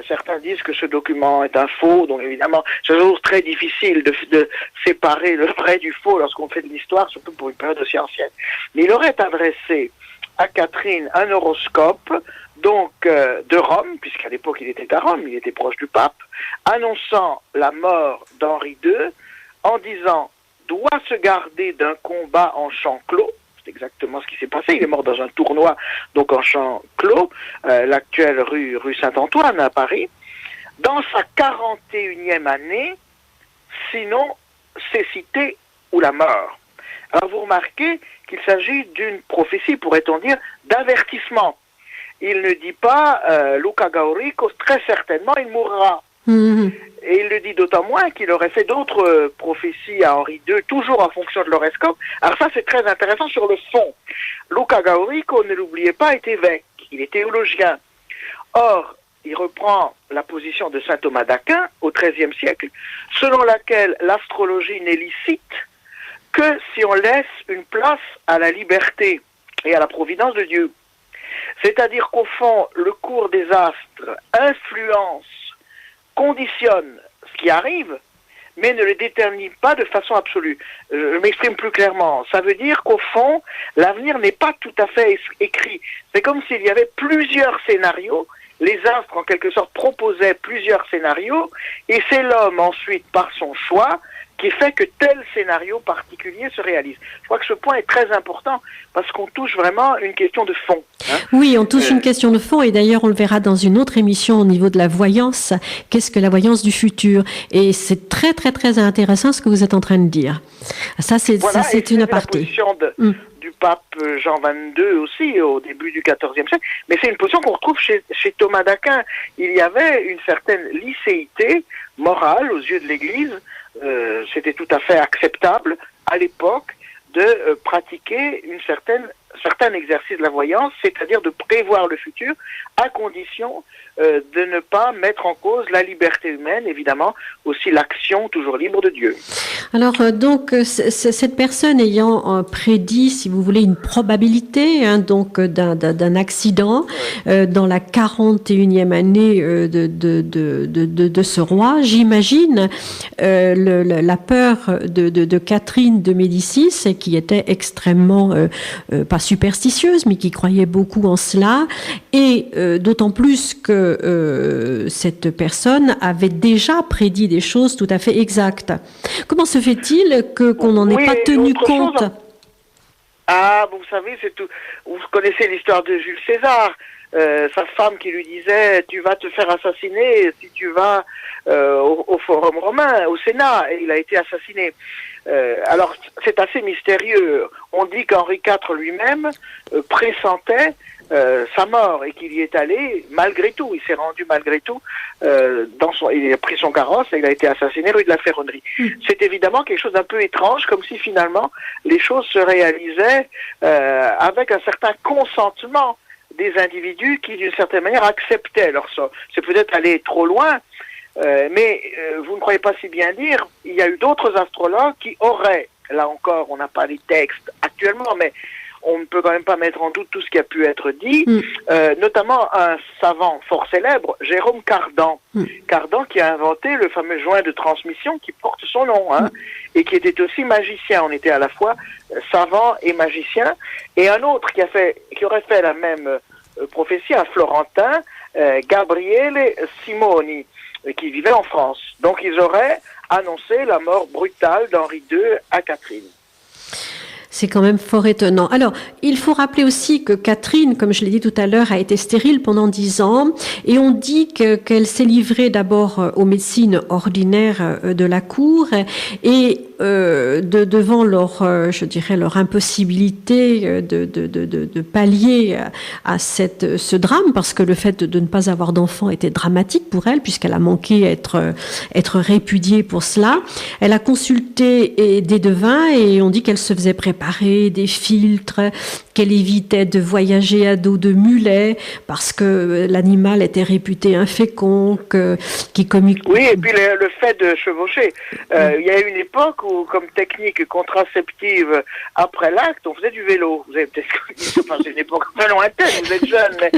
Certains disent que ce document est un faux, donc évidemment, c'est toujours très difficile de séparer le vrai du faux lorsqu'on fait de l'histoire, surtout pour une période aussi ancienne. Mais il aurait adressé à Catherine un horoscope, donc de Rome, puisqu'à l'époque il était à Rome, il était proche du pape, annonçant la mort d'Henri II, en disant « doit se garder d'un combat en champ clos ». C'est exactement ce qui s'est passé. Il est mort dans un tournoi, donc en champ clos, l'actuelle rue Saint-Antoine à Paris, dans sa 41e année, sinon cécité ou la mort. Alors vous remarquez qu'il s'agit d'une prophétie, pourrait-on dire, d'avertissement. Il ne dit pas, Luca Gaurico, très certainement, il mourra. Et il le dit d'autant moins qu'il aurait fait d'autres prophéties à Henri II, toujours en fonction de l'horoscope. Alors ça, c'est très intéressant sur le fond. Luca Gaurico, ne l'oubliez pas, est évêque. Il est théologien. Or, il reprend la position de saint Thomas d'Aquin au XIIIe siècle, selon laquelle l'astrologie n'est licite que si on laisse une place à la liberté et à la providence de Dieu. C'est-à-dire qu'au fond, le cours des astres influence, conditionne ce qui arrive, mais ne le détermine pas de façon absolue. Je m'exprime plus clairement. Ça veut dire qu'au fond, l'avenir n'est pas tout à fait écrit. C'est comme s'il y avait plusieurs scénarios. Les astres, en quelque sorte, proposaient plusieurs scénarios, et c'est l'homme, ensuite, par son choix, qui fait que tel scénario particulier se réalise. Je crois que ce point est très important parce qu'on touche vraiment une question de fond. Oui, on touche une question de fond et d'ailleurs on le verra dans une autre émission au niveau de la voyance. Qu'est-ce que la voyance du futur? Et c'est très très très intéressant ce que vous êtes en train de dire. Ça c'est une aparté. La position du pape Jean XXII aussi au début du XIVe siècle, mais c'est une position qu'on retrouve chez Thomas d'Aquin. Il y avait une certaine licéité morale aux yeux de l'Église. C'était tout à fait acceptable à l'époque de pratiquer certain exercice de la voyance, c'est-à-dire de prévoir le futur à condition de ne pas mettre en cause la liberté humaine, évidemment, aussi l'action toujours libre de Dieu. Alors donc cette personne ayant prédit, si vous voulez, une probabilité donc d'un accident dans la 41e année de ce roi, j'imagine la peur de Catherine de Médicis, qui était extrêmement pas superstitieuse, mais qui croyait beaucoup en cela, et d'autant plus que cette personne avait déjà prédit des choses tout à fait exactes. Comment se fait-il qu'on n'en ait pas tenu compte? Ah, vous savez, c'est tout. Vous connaissez l'histoire de Jules César, sa femme qui lui disait: tu vas te faire assassiner si tu vas au Forum romain, au Sénat, et il a été assassiné. Alors, c'est assez mystérieux. On dit qu'Henri IV lui-même pressentait sa mort et qu'il y est allé malgré tout. Il s'est rendu malgré tout. Il a pris son carrosse et il a été assassiné rue de la Ferronnerie. C'est évidemment quelque chose d'un peu étrange, comme si finalement les choses se réalisaient avec un certain consentement des individus qui, d'une certaine manière, acceptaient leur sort. C'est peut-être aller trop loin, mais vous ne croyez pas si bien dire, il y a eu d'autres astrologues qui auraient, là encore, on n'a pas les textes actuellement, mais on ne peut quand même pas mettre en doute tout ce qui a pu être dit, notamment un savant fort célèbre, Jérôme Cardan. Cardan qui a inventé le fameux joint de transmission qui porte son nom, et qui était aussi magicien. On était à la fois savant et magicien. Et un autre qui aurait fait la même prophétie, un Florentin, Gabriele Simoni, qui vivait en France. Donc ils auraient annoncé la mort brutale d'Henri II à Catherine. C'est quand même fort étonnant. Alors, il faut rappeler aussi que Catherine, comme je l'ai dit tout à l'heure, a été stérile pendant 10 ans. Et on dit qu'elle s'est livrée d'abord aux médecines ordinaires de la cour et devant leur impossibilité de pallier à ce drame, parce que le fait de ne pas avoir d'enfant était dramatique pour elle, puisqu'elle a manqué être répudiée pour cela. Elle a consulté des devins et on dit qu'elle se faisait préparer des filtres, qu'elle évitait de voyager à dos de mulet parce que l'animal était réputé infécond, Oui, et puis le fait de chevaucher. Il y a eu une époque où, comme technique contraceptive après l'acte, on faisait du vélo. Vous avez peut-être c'est une époque un peu lointaine, vous êtes jeune, mais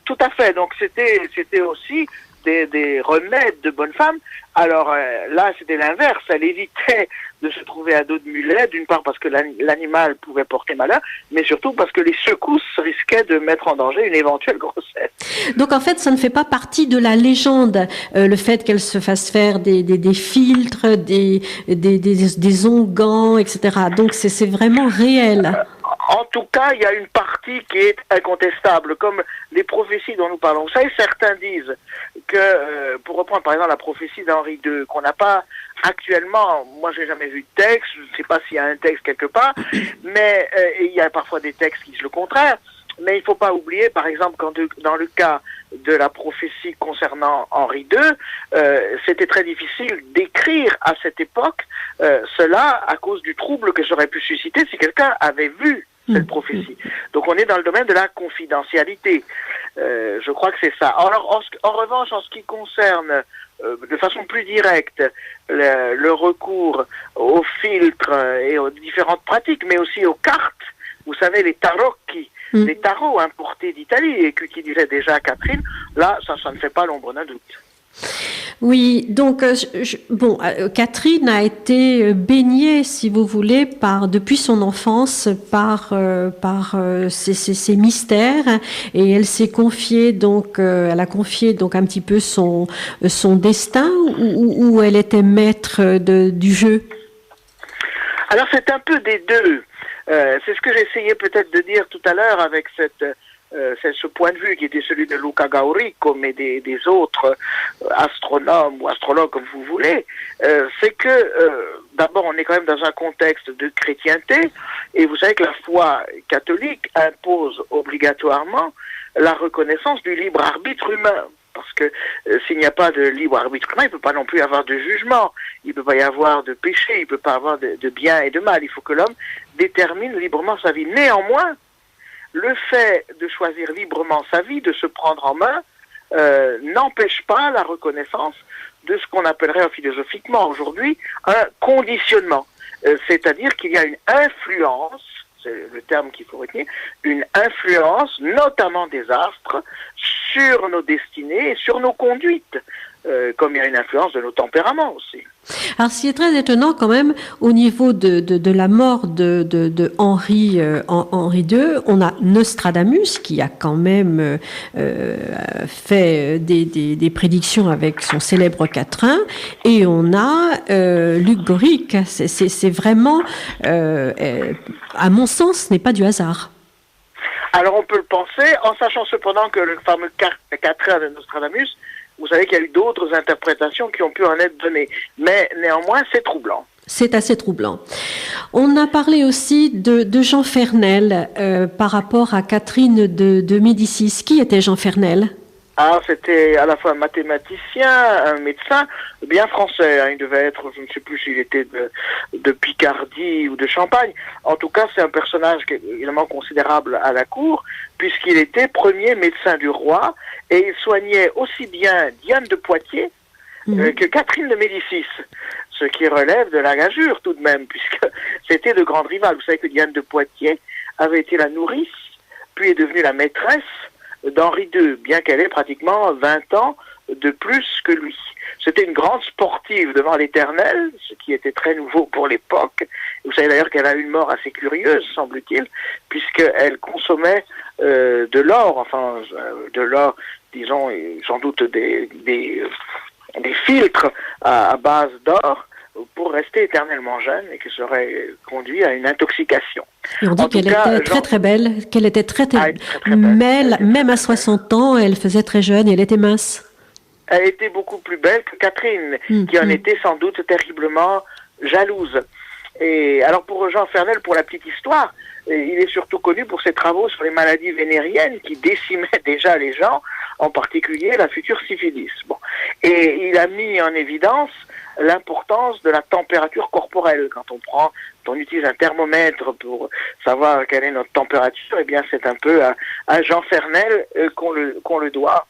tout à fait. Donc c'était aussi des remèdes de bonnes femmes. Alors là, c'était l'inverse. Elle évitait de se trouver à dos de mulet, d'une part parce que l'animal pouvait porter malheur, mais surtout parce que les secousses risquaient de mettre en danger une éventuelle grossesse. Donc en fait, ça ne fait pas partie de la légende, le fait qu'elle se fasse faire des filtres, des onguents, etc. Donc c'est vraiment réel. En tout cas, il y a une partie qui est incontestable, comme les prophéties dont nous parlons. Vous savez, certains disent que, pour reprendre par exemple la prophétie d'Henri II, qu'on n'a pas actuellement, moi j'ai jamais vu de texte, je ne sais pas s'il y a un texte quelque part, mais il y a parfois des textes qui disent le contraire, mais il ne faut pas oublier, par exemple, quand dans le cas de la prophétie concernant Henri II, c'était très difficile d'écrire à cette époque cela à cause du trouble que ça aurait pu susciter si quelqu'un avait vu cette prophétie. Donc on est dans le domaine de la confidentialité. Je crois que c'est ça. Alors en revanche, en ce qui concerne de façon plus directe le recours aux filtres et aux différentes pratiques, mais aussi aux cartes, vous savez, les tarocchi, les tarots importés d'Italie et qu'utilisait déjà Catherine, là, ça ne fait pas l'ombre d'un doute. Oui, donc Catherine a été baignée, si vous voulez, depuis son enfance par ces mystères, et elle s'est confiée elle a confié un petit peu son destin, où elle était maître du jeu. Alors c'est un peu des deux. C'est ce que j'essayais peut-être de dire tout à l'heure avec ce point de vue qui était celui de Luca Gaurico, mais des autres astronomes ou astrologues comme vous voulez, c'est que d'abord on est quand même dans un contexte de chrétienté, et vous savez que la foi catholique impose obligatoirement la reconnaissance du libre arbitre humain. Parce que s'il n'y a pas de libre arbitre humain, il ne peut pas non plus avoir de jugement, il ne peut pas y avoir de péché, il ne peut pas avoir de bien et de mal. Il faut que l'homme détermine librement sa vie. Néanmoins, le fait de choisir librement sa vie, de se prendre en main, n'empêche pas la reconnaissance de ce qu'on appellerait philosophiquement aujourd'hui un conditionnement. C'est-à-dire qu'il y a une influence, c'est le terme qu'il faut retenir, une influence, notamment des astres, sur nos destinées et sur nos conduites, comme il y a une influence de nos tempéraments aussi. Alors, ce qui est très étonnant quand même, au niveau de la mort de Henri II, on a Nostradamus qui a quand même fait des prédictions avec son célèbre quatrain, et on a Luc Goric. C'est vraiment, à mon sens, ce n'est pas du hasard. Alors on peut le penser, en sachant cependant que le fameux quatrain de Nostradamus, vous savez qu'il y a eu d'autres interprétations qui ont pu en être données. Mais néanmoins, c'est troublant. C'est assez troublant. On a parlé aussi de Jean Fernel par rapport à Catherine de Médicis. Qui était Jean Fernel ? Ah, c'était à la fois un mathématicien, un médecin, bien français. Hein. Il devait être, je ne sais plus s'il était de Picardie ou de Champagne. En tout cas, c'est un personnage évidemment considérable à la cour, puisqu'il était premier médecin du roi, et il soignait aussi bien Diane de Poitiers que Catherine de Médicis, ce qui relève de la gageure tout de même, puisque c'était de grandes rivales. Vous savez que Diane de Poitiers avait été la nourrice, puis est devenue la maîtresse d'Henri II, bien qu'elle ait pratiquement 20 ans de plus que lui. C'était une grande sportive devant l'Éternel, ce qui était très nouveau pour l'époque. Vous savez d'ailleurs qu'elle a eu une mort assez curieuse, semble-t-il, puisqu'elle consommait de l'or, disons, sans doute des filtres à base d'or, pour rester éternellement jeune, et qui serait conduit à une intoxication. Et on dit qu'elle était très belle, qu'elle était très belle. Mais même à 60 ans, elle faisait très jeune et elle était mince. Elle était beaucoup plus belle que Catherine, qui en était sans doute terriblement jalouse. Et alors pour Jean Fernel, pour la petite histoire, il est surtout connu pour ses travaux sur les maladies vénériennes qui décimaient déjà les gens, en particulier la future syphilis. Bon. Et il a mis en évidence l'importance de la température corporelle. Quand on utilise un thermomètre pour savoir quelle est notre température, eh bien c'est un peu à Jean Fernel qu'on le doit.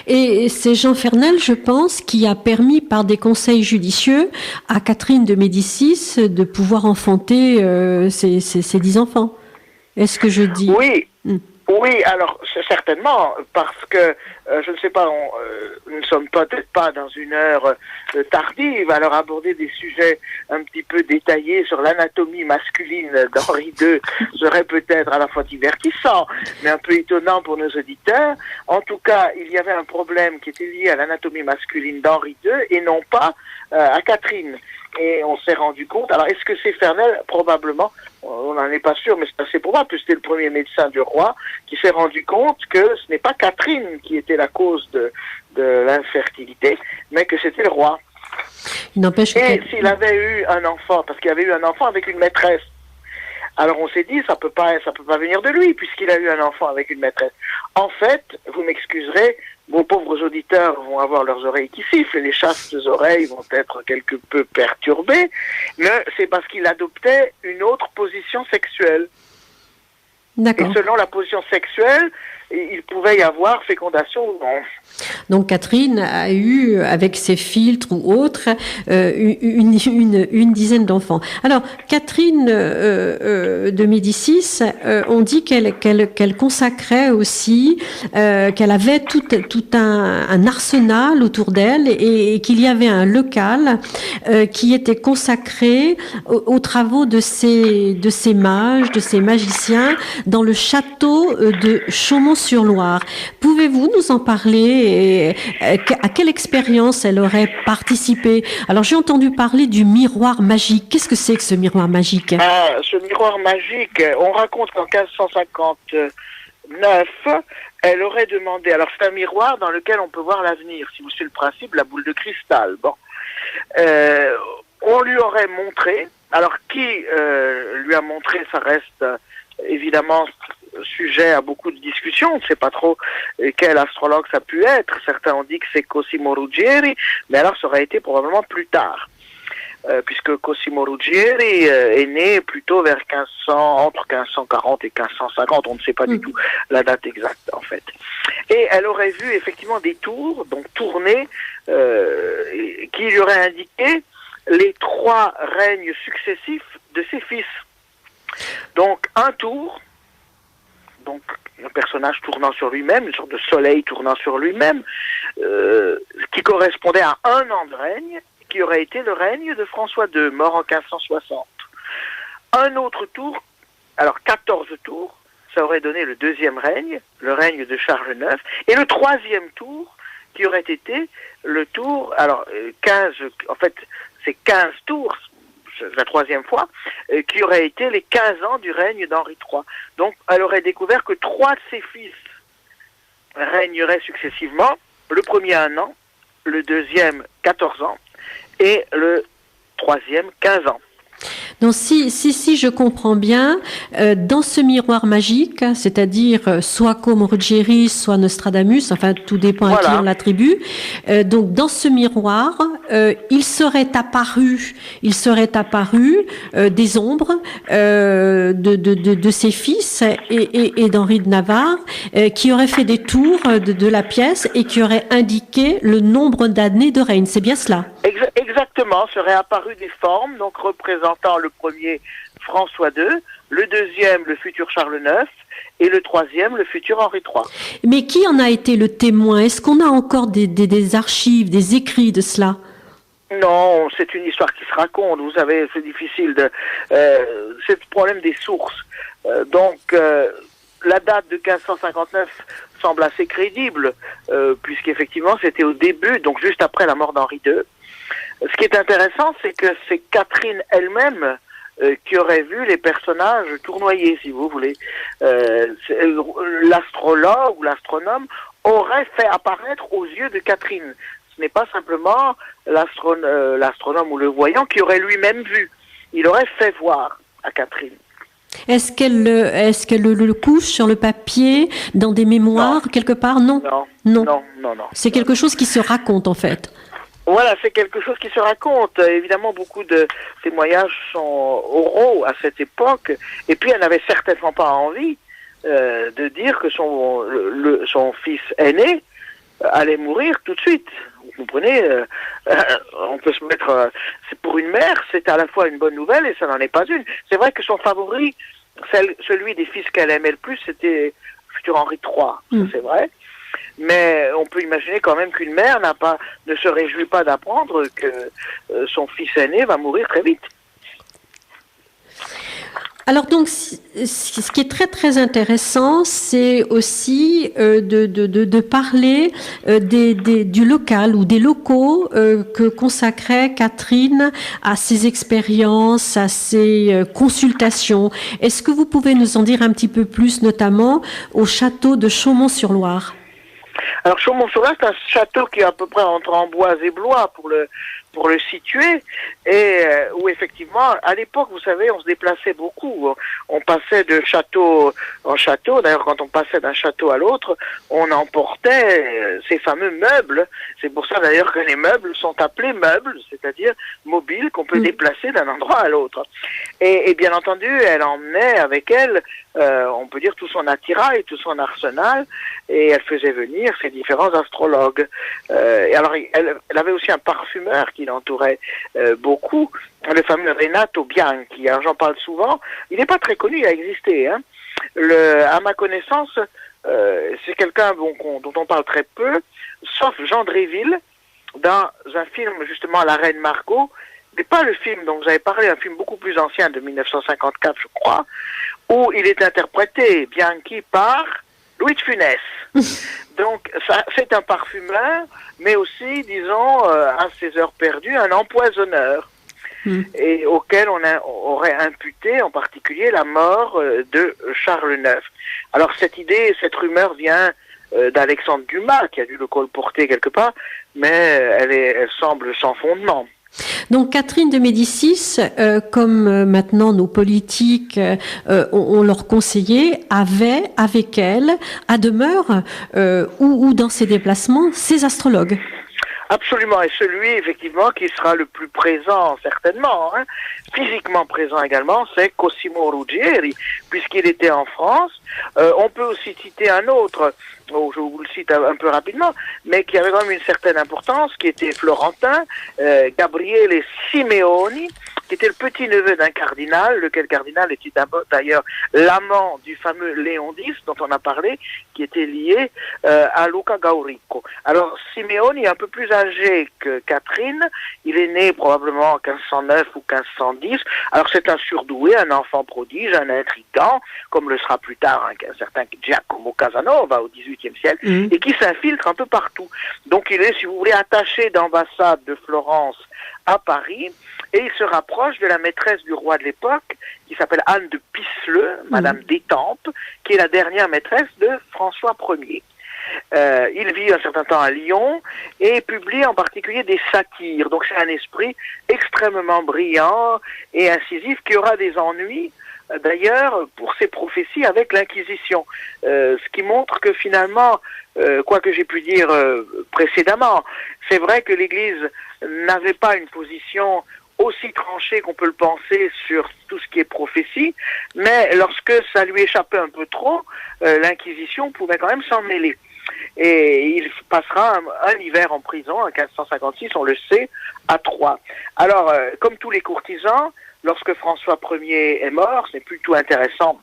Et c'est Jean Fernel, je pense, qui a permis par des conseils judicieux à Catherine de Médicis de pouvoir enfanter ses 10 enfants. Est-ce que je dis ? Oui. Oui, alors certainement, parce que je ne sais pas, nous ne sommes peut-être pas dans une heure tardive, alors aborder des sujets un petit peu détaillés sur l'anatomie masculine d'Henri II serait peut-être à la fois divertissant, mais un peu étonnant pour nos auditeurs. En tout cas, il y avait un problème qui était lié à l'anatomie masculine d'Henri II et non pas à Catherine. Et on s'est rendu compte, alors est-ce que c'est Fernel ? Probablement, on n'en est pas sûr, mais c'est assez probable, puisque c'était le premier médecin du roi qui s'est rendu compte que ce n'est pas Catherine qui était la cause de l'infertilité, mais que c'était le roi. Et s'il avait eu un enfant, parce qu'il avait eu un enfant avec une maîtresse, alors on s'est dit, ça peut pas venir de lui, puisqu'il a eu un enfant avec une maîtresse. En fait, vous m'excuserez, vos pauvres auditeurs vont avoir leurs oreilles qui sifflent, et les chastes oreilles vont être quelque peu perturbées, mais c'est parce qu'il adoptait une autre position sexuelle. D'accord. Et selon la position sexuelle, il pouvait y avoir fécondation ou non. Donc Catherine a eu, avec ses filtres ou autres, une dizaine d'enfants. Alors Catherine de Médicis, on dit qu'elle consacrait aussi, qu'elle avait tout un arsenal autour d'elle et qu'il y avait un local qui était consacré aux travaux de ces mages, de ces magiciens, dans le château de Chaumont-sur-Loire. Pouvez-vous nous en parler et à quelle expérience elle aurait participé? Alors j'ai entendu parler du miroir magique. Qu'est-ce que c'est que ce miroir magique? Ce miroir magique, on raconte qu'en 1559, elle aurait demandé, alors c'est un miroir dans lequel on peut voir l'avenir, si vous suivez le principe, la boule de cristal. Bon, on lui aurait montré, alors qui lui a montré, ça reste évidemment sujet à beaucoup de discussions. On ne sait pas trop quel astrologue ça a pu être. Certains ont dit que c'est Cosimo Ruggieri, mais alors ça aurait été probablement plus tard. puisque Cosimo Ruggieri est né plutôt vers 1500, entre 1540 et 1550, on ne sait pas du tout la date exacte en fait. Et elle aurait vu effectivement des tours, donc tournées, qui lui auraient indiqué les 3 règnes successifs de ses fils. Donc un tour, donc un personnage tournant sur lui-même, une sorte de soleil tournant sur lui-même, qui correspondait à 1 an de règne, qui aurait été le règne de François II, mort en 1560. Un autre tour, alors 14 tours, ça aurait donné le 2e règne, le règne de Charles IX, et le 3e tour, qui aurait été le tour, alors 15, en fait c'est 15 tours, la 3e fois, qui aurait été les 15 ans du règne d'Henri III. Donc elle aurait découvert que 3 de ses fils régneraient successivement, le premier 1 an, le deuxième 14 ans, et le 3e 15 ans. Donc si je comprends bien, dans ce miroir magique, c'est-à-dire soit comme Ruggieri, soit Nostradamus, enfin tout dépend à qui on l'attribue, donc dans ce miroir, il serait apparu des ombres de ses fils et d'Henri de Navarre qui auraient fait des tours de la pièce et qui auraient indiqué le nombre d'années de règne. C'est bien cela? Exactement, seraient apparues des formes, donc représentant le premier François II, le deuxième le futur Charles IX et le 3e le futur Henri III. Mais qui en a été le témoin? Est-ce qu'on a encore des archives, des écrits de cela? Non, c'est une histoire qui se raconte. Vous savez, c'est difficile de... c'est le problème des sources. La date de 1559 semble assez crédible, puisqu'effectivement c'était au début, donc juste après la mort d'Henri II. Ce qui est intéressant, c'est que c'est Catherine elle-même qui aurait vu les personnages tournoyer, si vous voulez. L'astrologue ou l'astronome aurait fait apparaître aux yeux de Catherine. Ce n'est pas simplement l'astronome ou le voyant qui aurait lui-même vu. Il aurait fait voir à Catherine. Est-ce qu'elle le couche sur le papier, dans des mémoires, quelque part? Non. Non. C'est quelque chose qui se raconte, en fait. Voilà, c'est quelque chose qui se raconte. Évidemment, beaucoup de témoignages sont oraux à cette époque. Et puis, elle n'avait certainement pas envie de dire que son fils aîné allait mourir tout de suite. Vous comprenez, on peut se mettre... c'est pour une mère, c'est à la fois une bonne nouvelle et ça n'en est pas une. C'est vrai que son favori, celui des fils qu'elle aimait le plus, c'était le futur Henri III, ça c'est vrai. Mais on peut imaginer quand même qu'une mère ne se réjouit pas d'apprendre que son fils aîné va mourir très vite. Alors donc, ce qui est très très intéressant, c'est aussi de parler du local ou des locaux que consacrait Catherine à ses expériences, à ses consultations. Est-ce que vous pouvez nous en dire un petit peu plus, notamment au château de Chaumont-sur-Loire? Alors Chaumont-sur-Loire, c'est un château qui est à peu près entre Amboise et Blois pour le situer, et où effectivement, à l'époque, vous savez, on se déplaçait beaucoup. On passait de château en château. D'ailleurs, quand on passait d'un château à l'autre, on emportait ces fameux meubles. C'est pour ça d'ailleurs que les meubles sont appelés meubles, c'est-à-dire mobiles qu'on peut déplacer d'un endroit à l'autre. Et bien entendu, elle emmenait avec elle, on peut dire, tout son attirail, tout son arsenal, et elle faisait venir ses différents astrologues. Et alors, elle avait aussi un parfumeur qui l'entourait beaucoup, le fameux Renato Bianchi. Alors, j'en parle souvent. Il n'est pas très connu, il a existé. Hein. À ma connaissance, c'est quelqu'un dont on parle très peu, sauf Jean Dréville, dans un film, justement, La Reine Margot, mais pas le film dont vous avez parlé, un film beaucoup plus ancien, de 1954, je crois, où il est interprété, Bianchi, par Louis de Funès. Donc, c'est un parfumeur, mais aussi, disons, à ses heures perdues, un empoisonneur, et auquel on aurait imputé, en particulier, la mort de Charles IX. Alors, cette rumeur vient d'Alexandre Dumas, qui a dû le colporter quelque part, mais elle semble sans fondement. Donc Catherine de Médicis, comme maintenant nos politiques ont leur conseiller, avait avec elle, à demeure ou dans ses déplacements, ses astrologues. Absolument, et celui effectivement qui sera le plus présent certainement, hein, physiquement présent également, c'est Cosimo Ruggieri, puisqu'il était en France. On peut aussi citer un autre, je vous le cite un peu rapidement, mais qui avait quand même une certaine importance, qui était florentin, Gabriele Simeoni, qui était le petit-neveu d'un cardinal, lequel cardinal était d'ailleurs l'amant du fameux Léon X, dont on a parlé, qui était lié à Luca Gaurico. Alors, Simeoni est un peu plus âgé que Catherine, il est né probablement en 1509 ou 1510, alors c'est un surdoué, un enfant prodige, un intrigant, comme le sera plus tard un certain Giacomo Casanova au XVIIIe siècle, et qui s'infiltre un peu partout. Donc il est, si vous voulez, attaché d'ambassade de Florence à Paris, et il se rapproche de la maîtresse du roi de l'époque, qui s'appelle Anne de Pisseleu, Madame d'Étampes, qui est la dernière maîtresse de François Ier. Il vit un certain temps à Lyon et publie en particulier des satires. Donc c'est un esprit extrêmement brillant et incisif qui aura des ennuis, d'ailleurs, pour ses prophéties avec l'Inquisition. Ce qui montre que finalement, quoi que j'ai pu dire précédemment, c'est vrai que l'Église n'avait pas une position aussi tranché qu'on peut le penser sur tout ce qui est prophétie, mais lorsque ça lui échappait un peu trop, l'Inquisition pouvait quand même s'en mêler. Et il passera un hiver en prison, en 1556, on le sait, à Troyes. Alors, comme tous les courtisans, lorsque François Ier est mort, c'est plutôt intéressant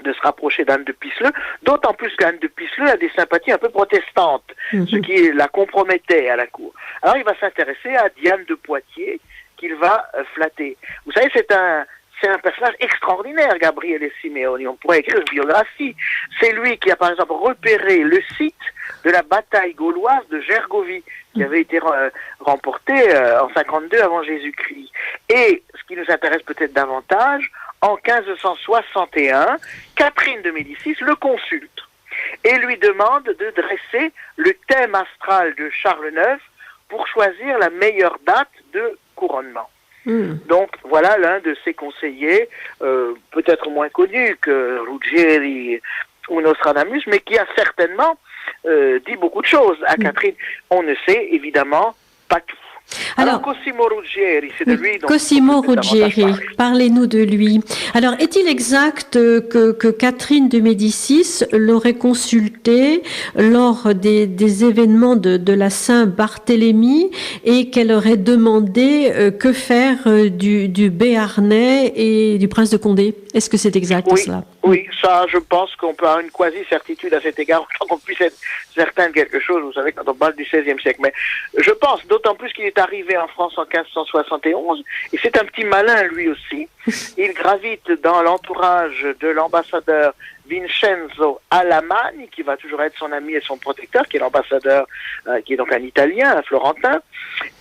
de se rapprocher d'Anne de Pisseleu, d'autant plus qu'Anne de Pisseleu a des sympathies un peu protestantes, ce qui la compromettait à la cour. Alors il va s'intéresser à Diane de Poitiers, qu'il va flatter. Vous savez, c'est un personnage extraordinaire, Gabriele Simeoni. On pourrait écrire une biographie. C'est lui qui a, par exemple, repéré le site de la bataille gauloise de Gergovie, qui avait été remportée en 52 avant Jésus-Christ. Et, ce qui nous intéresse peut-être davantage, en 1561, Catherine de Médicis le consulte et lui demande de dresser le thème astral de Charles IX pour choisir la meilleure date de couronnement. Donc voilà l'un de ses conseillers, peut-être moins connu que Ruggieri ou Nostradamus, mais qui a certainement dit beaucoup de choses à Catherine. On ne sait évidemment pas tout. Alors Cosimo Ruggieri, c'est de lui. Cosimo Ruggieri, parlez-nous de lui. Alors, est-il exact que Catherine de Médicis l'aurait consulté lors des événements de la Saint-Barthélemy et qu'elle aurait demandé que faire du Béarnais et du prince de Condé? Est-ce que c'est exact cela? Oui, ça, je pense qu'on peut avoir une quasi-certitude à cet égard, tant qu'on puisse être certain de quelque chose, vous savez, quand on parle du XVIe siècle. Mais je pense, d'autant plus qu'il est arrivé en France en 1571, et c'est un petit malin lui aussi. Il gravite dans l'entourage de l'ambassadeur Vincenzo Alamanni, qui va toujours être son ami et son protecteur, qui est l'ambassadeur, qui est donc un Italien, un Florentin,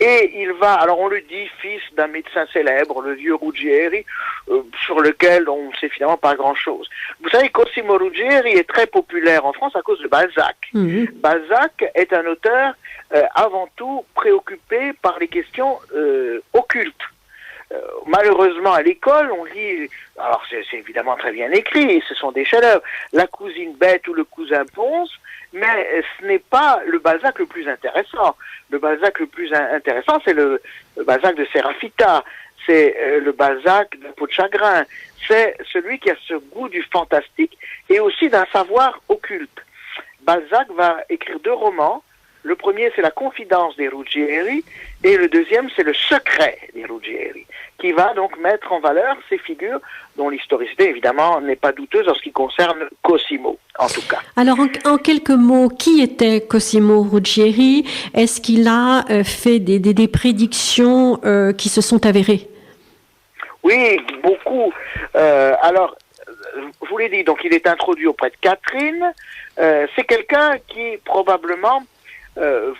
et il va, alors on le dit, fils d'un médecin célèbre, le vieux Ruggieri, sur lequel on ne sait finalement pas grand-chose. Vous savez, Cosimo Ruggieri est très populaire en France à cause de Balzac. Balzac est un auteur avant tout préoccupé par les questions occultes. Malheureusement, à l'école, on lit, alors c'est évidemment très bien écrit, ce sont des chefs-d'œuvre, La cousine bête ou Le cousin ponce, mais ce n'est pas le Balzac le plus intéressant. Le Balzac le plus intéressant, c'est le Balzac de Sérafita, c'est le Balzac de Peau de chagrin, c'est celui qui a ce goût du fantastique et aussi d'un savoir occulte. Balzac va écrire 2 romans. Le premier, c'est La confidence des Ruggieri, et le deuxième, c'est Le secret des Ruggieri, qui va donc mettre en valeur ces figures dont l'historicité, évidemment, n'est pas douteuse en ce qui concerne Cosimo, en tout cas. Alors, en quelques mots, qui était Cosimo Ruggieri? Est-ce qu'il a fait des prédictions qui se sont avérées? Oui, beaucoup. Alors, je vous l'ai dit, donc il est introduit auprès de Catherine. C'est quelqu'un qui, probablement,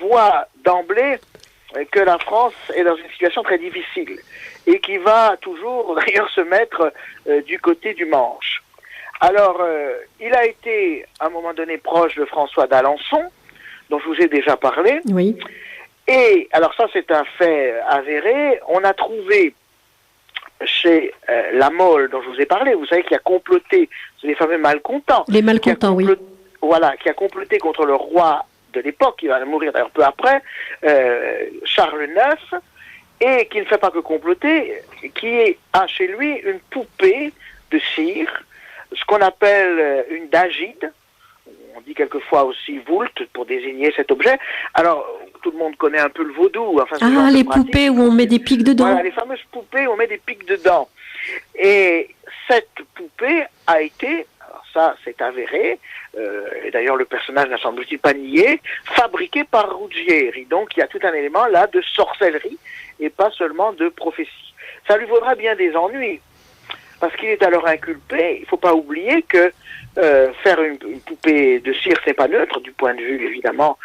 voit d'emblée que la France est dans une situation très difficile et qui va toujours d'ailleurs se mettre du côté du Manche. Alors, il a été à un moment donné proche de François d'Alençon, dont je vous ai déjà parlé. Oui. Et alors ça, c'est un fait avéré. On a trouvé chez La Mole, dont je vous ai parlé, vous savez, qui a comploté, c'est les fameux malcontents. Les malcontents, oui. Voilà, qui a comploté contre le roi de l'époque, il va mourir d'ailleurs peu après, Charles IX, et qui ne fait pas que comploter, qui a chez lui une poupée de cire, ce qu'on appelle une dagide. On dit quelquefois aussi voult pour désigner cet objet. Alors, tout le monde connaît un peu le vaudou. Enfin, les poupées où on met des pics dedans. Voilà, les fameuses poupées où on met des pics dedans. Et cette poupée a été, alors ça c'est avéré, et d'ailleurs le personnage n'a sans doute pas nié, fabriquée par Ruggieri. Donc il y a tout un élément là de sorcellerie et pas seulement de prophétie. Ça lui vaudra bien des ennuis, parce qu'il est alors inculpé. Il ne faut pas oublier que faire une poupée de cire, c'est pas neutre, du point de vue, évidemment,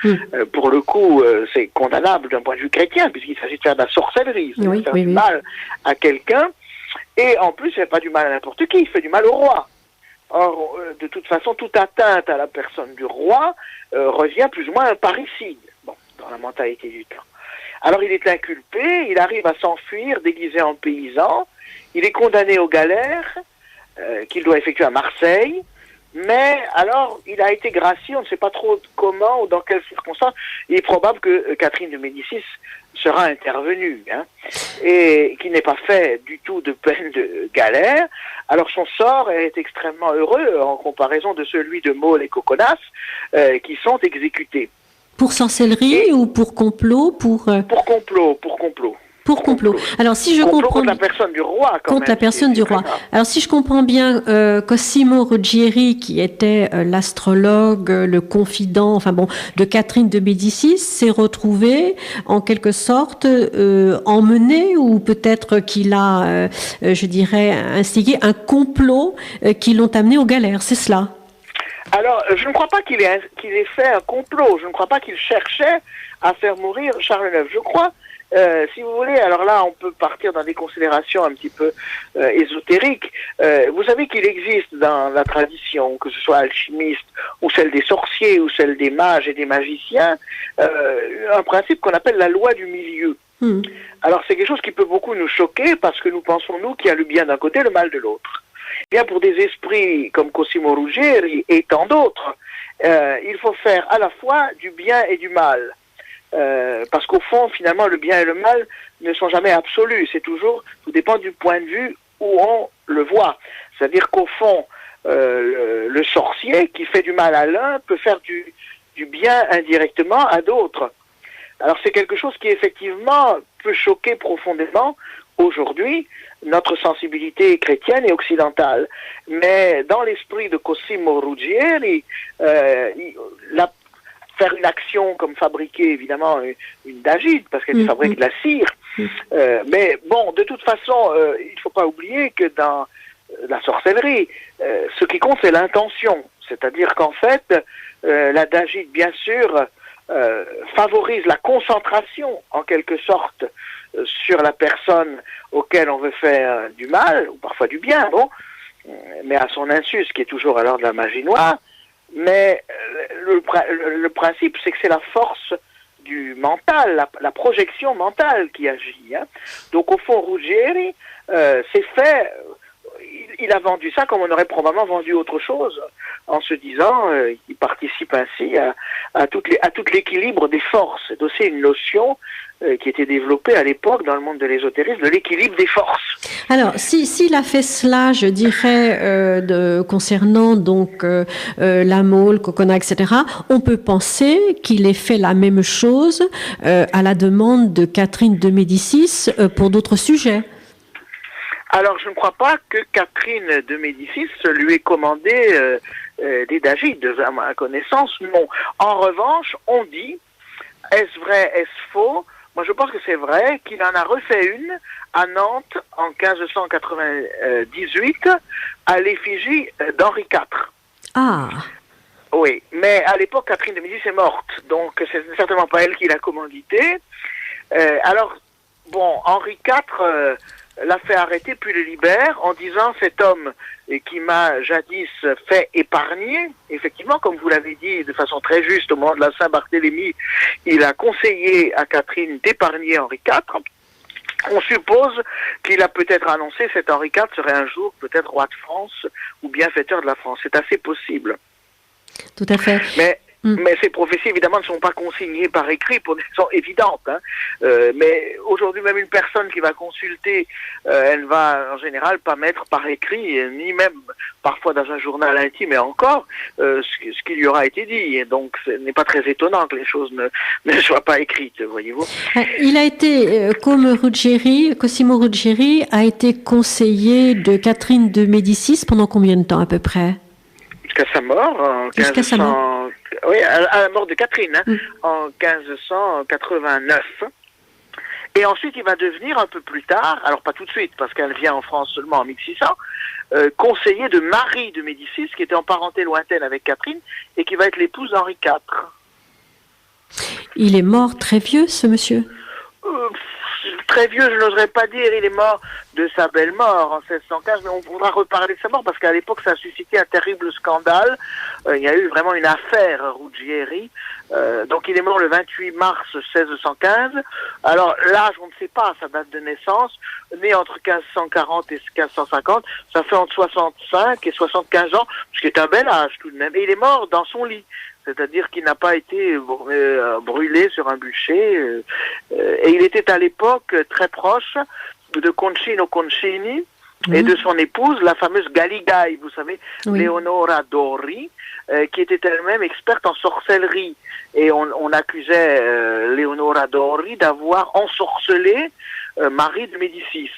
pour le coup, c'est condamnable d'un point de vue chrétien, puisqu'il s'agit de faire de la sorcellerie, de faire du mal à quelqu'un, et en plus, il ne fait pas du mal à n'importe qui, il fait du mal au roi. Or, de toute façon, toute atteinte à la personne du roi revient plus ou moins à un parricide, dans la mentalité du temps. Alors, il est inculpé, il arrive à s'enfuir, déguisé en paysan, il est condamné aux galères, qu'il doit effectuer à Marseille, mais alors il a été gracié, on ne sait pas trop comment ou dans quelles circonstances. Il est probable que Catherine de Médicis sera intervenue, et qu'il n'ait pas fait du tout de peine de galère. Alors son sort est extrêmement heureux en comparaison de celui de Maule et Coconas, qui sont exécutés. Pour sorcellerie ou pour complot Pour complot. Pour complot. Alors, si je comprends contre la personne du roi, la personne du roi. Alors, si je comprends bien, Cosimo Ruggieri, qui était l'astrologue, le confident, de Catherine de Médicis, s'est retrouvé en quelque sorte emmené, ou peut-être qu'il a, instigé un complot qui l'ont amené aux galères. C'est cela? Alors, je ne crois pas qu'il ait fait un complot. Je ne crois pas qu'il cherchait à faire mourir Charles IX. Je crois. Si vous voulez, alors là, on peut partir dans des considérations un petit peu ésotériques. Vous savez qu'il existe dans la tradition, que ce soit alchimiste, ou celle des sorciers, ou celle des mages et des magiciens, un principe qu'on appelle la loi du milieu. Alors c'est quelque chose qui peut beaucoup nous choquer, parce que nous pensons, nous, qu'il y a le bien d'un côté, le mal de l'autre. Bien, pour des esprits comme Cosimo Ruggieri et tant d'autres, il faut faire à la fois du bien et du mal. Parce qu'au fond, finalement, le bien et le mal ne sont jamais absolus. C'est toujours, tout dépend du point de vue où on le voit. C'est-à-dire qu'au fond, le sorcier qui fait du mal à l'un peut faire du bien indirectement à d'autres. Alors c'est quelque chose qui effectivement peut choquer profondément aujourd'hui notre sensibilité chrétienne et occidentale. Mais dans l'esprit de Cosimo Ruggieri, faire une action comme fabriquer évidemment une dagide, parce qu'elle fabrique de la cire. Mais bon, de toute façon, il ne faut pas oublier que dans la sorcellerie, ce qui compte, c'est l'intention. C'est-à-dire qu'en fait, la dagide, bien sûr, favorise la concentration, en quelque sorte, sur la personne auquel on veut faire du mal, ou parfois du bien, mais à son insu, ce qui est toujours alors de la magie noire. Mais le principe, c'est que c'est la force du mental, la projection mentale qui agit. Donc au fond, Ruggieri s'est fait, il a vendu ça comme on aurait probablement vendu autre chose, en se disant, il participe ainsi à tout l'équilibre des forces. C'est aussi une notion qui était développée à l'époque dans le monde de l'ésotérisme, de l'équilibre des forces. Alors, s'il a fait cela, je dirais, concernant donc la Maule, Coconnas, etc., on peut penser qu'il ait fait la même chose à la demande de Catherine de Médicis pour d'autres sujets. Alors, je ne crois pas que Catherine de Médicis lui ait commandé des dagides, à ma connaissance, non. En revanche, on dit, est-ce vrai, est-ce faux? Moi, je pense que c'est vrai qu'il en a refait une à Nantes en 1598 à l'effigie d'Henri IV. Ah. Oui, mais à l'époque, Catherine de Médicis est morte, donc c'est certainement pas elle qui l'a commandité. Alors, bon, Henri IV l'a fait arrêter puis le libère en disant cet homme qui m'a jadis fait épargner, effectivement, comme vous l'avez dit de façon très juste au moment de la Saint-Barthélemy, il a conseillé à Catherine d'épargner Henri IV. On suppose qu'il a peut-être annoncé cet Henri IV serait un jour peut-être roi de France ou bienfaiteur de la France. C'est assez possible. Tout à fait. Mais Mais ces prophéties, évidemment, ne sont pas consignées par écrit pour des raisons évidentes. Hein. Mais aujourd'hui, même une personne qui va consulter, elle va en général pas mettre par écrit, ni même parfois dans un journal intime, et encore, ce qui lui aura été dit. Et donc, ce n'est pas très étonnant que les choses ne soient pas écrites, voyez-vous. Il a été, comme Cosimo Ruggieri a été conseiller de Catherine de Médicis pendant combien de temps à peu près? Jusqu'à sa mort, en 1500... Oui, à la mort de Catherine, hein, en 1589. Et ensuite, il va devenir un peu plus tard, alors pas tout de suite, parce qu'elle vient en France seulement en 1600, conseiller de Marie de Médicis, qui était en parenté lointaine avec Catherine, et qui va être l'épouse d'Henri IV. Il est mort très vieux, ce monsieur? Très vieux, je n'oserais pas dire, il est mort de sa belle mort en 1615, mais on pourra reparler de sa mort parce qu'à l'époque ça a suscité un terrible scandale. Il y a eu vraiment une affaire Ruggieri. Donc il est mort le 28 mars 1615. Alors l'âge, on ne sait pas sa date de naissance, né entre 1540 et 1550, ça fait entre 65 et 75 ans, ce qui est un bel âge tout de même. Et il est mort dans son lit. C'est-à-dire qu'il n'a pas été brûlé sur un bûcher. Et il était à l'époque très proche de Concino Concini et de son épouse, la fameuse Galigai, vous savez, Leonora Dori, qui était elle-même experte en sorcellerie. Et on accusait Leonora Dori d'avoir ensorcelé Marie de Médicis.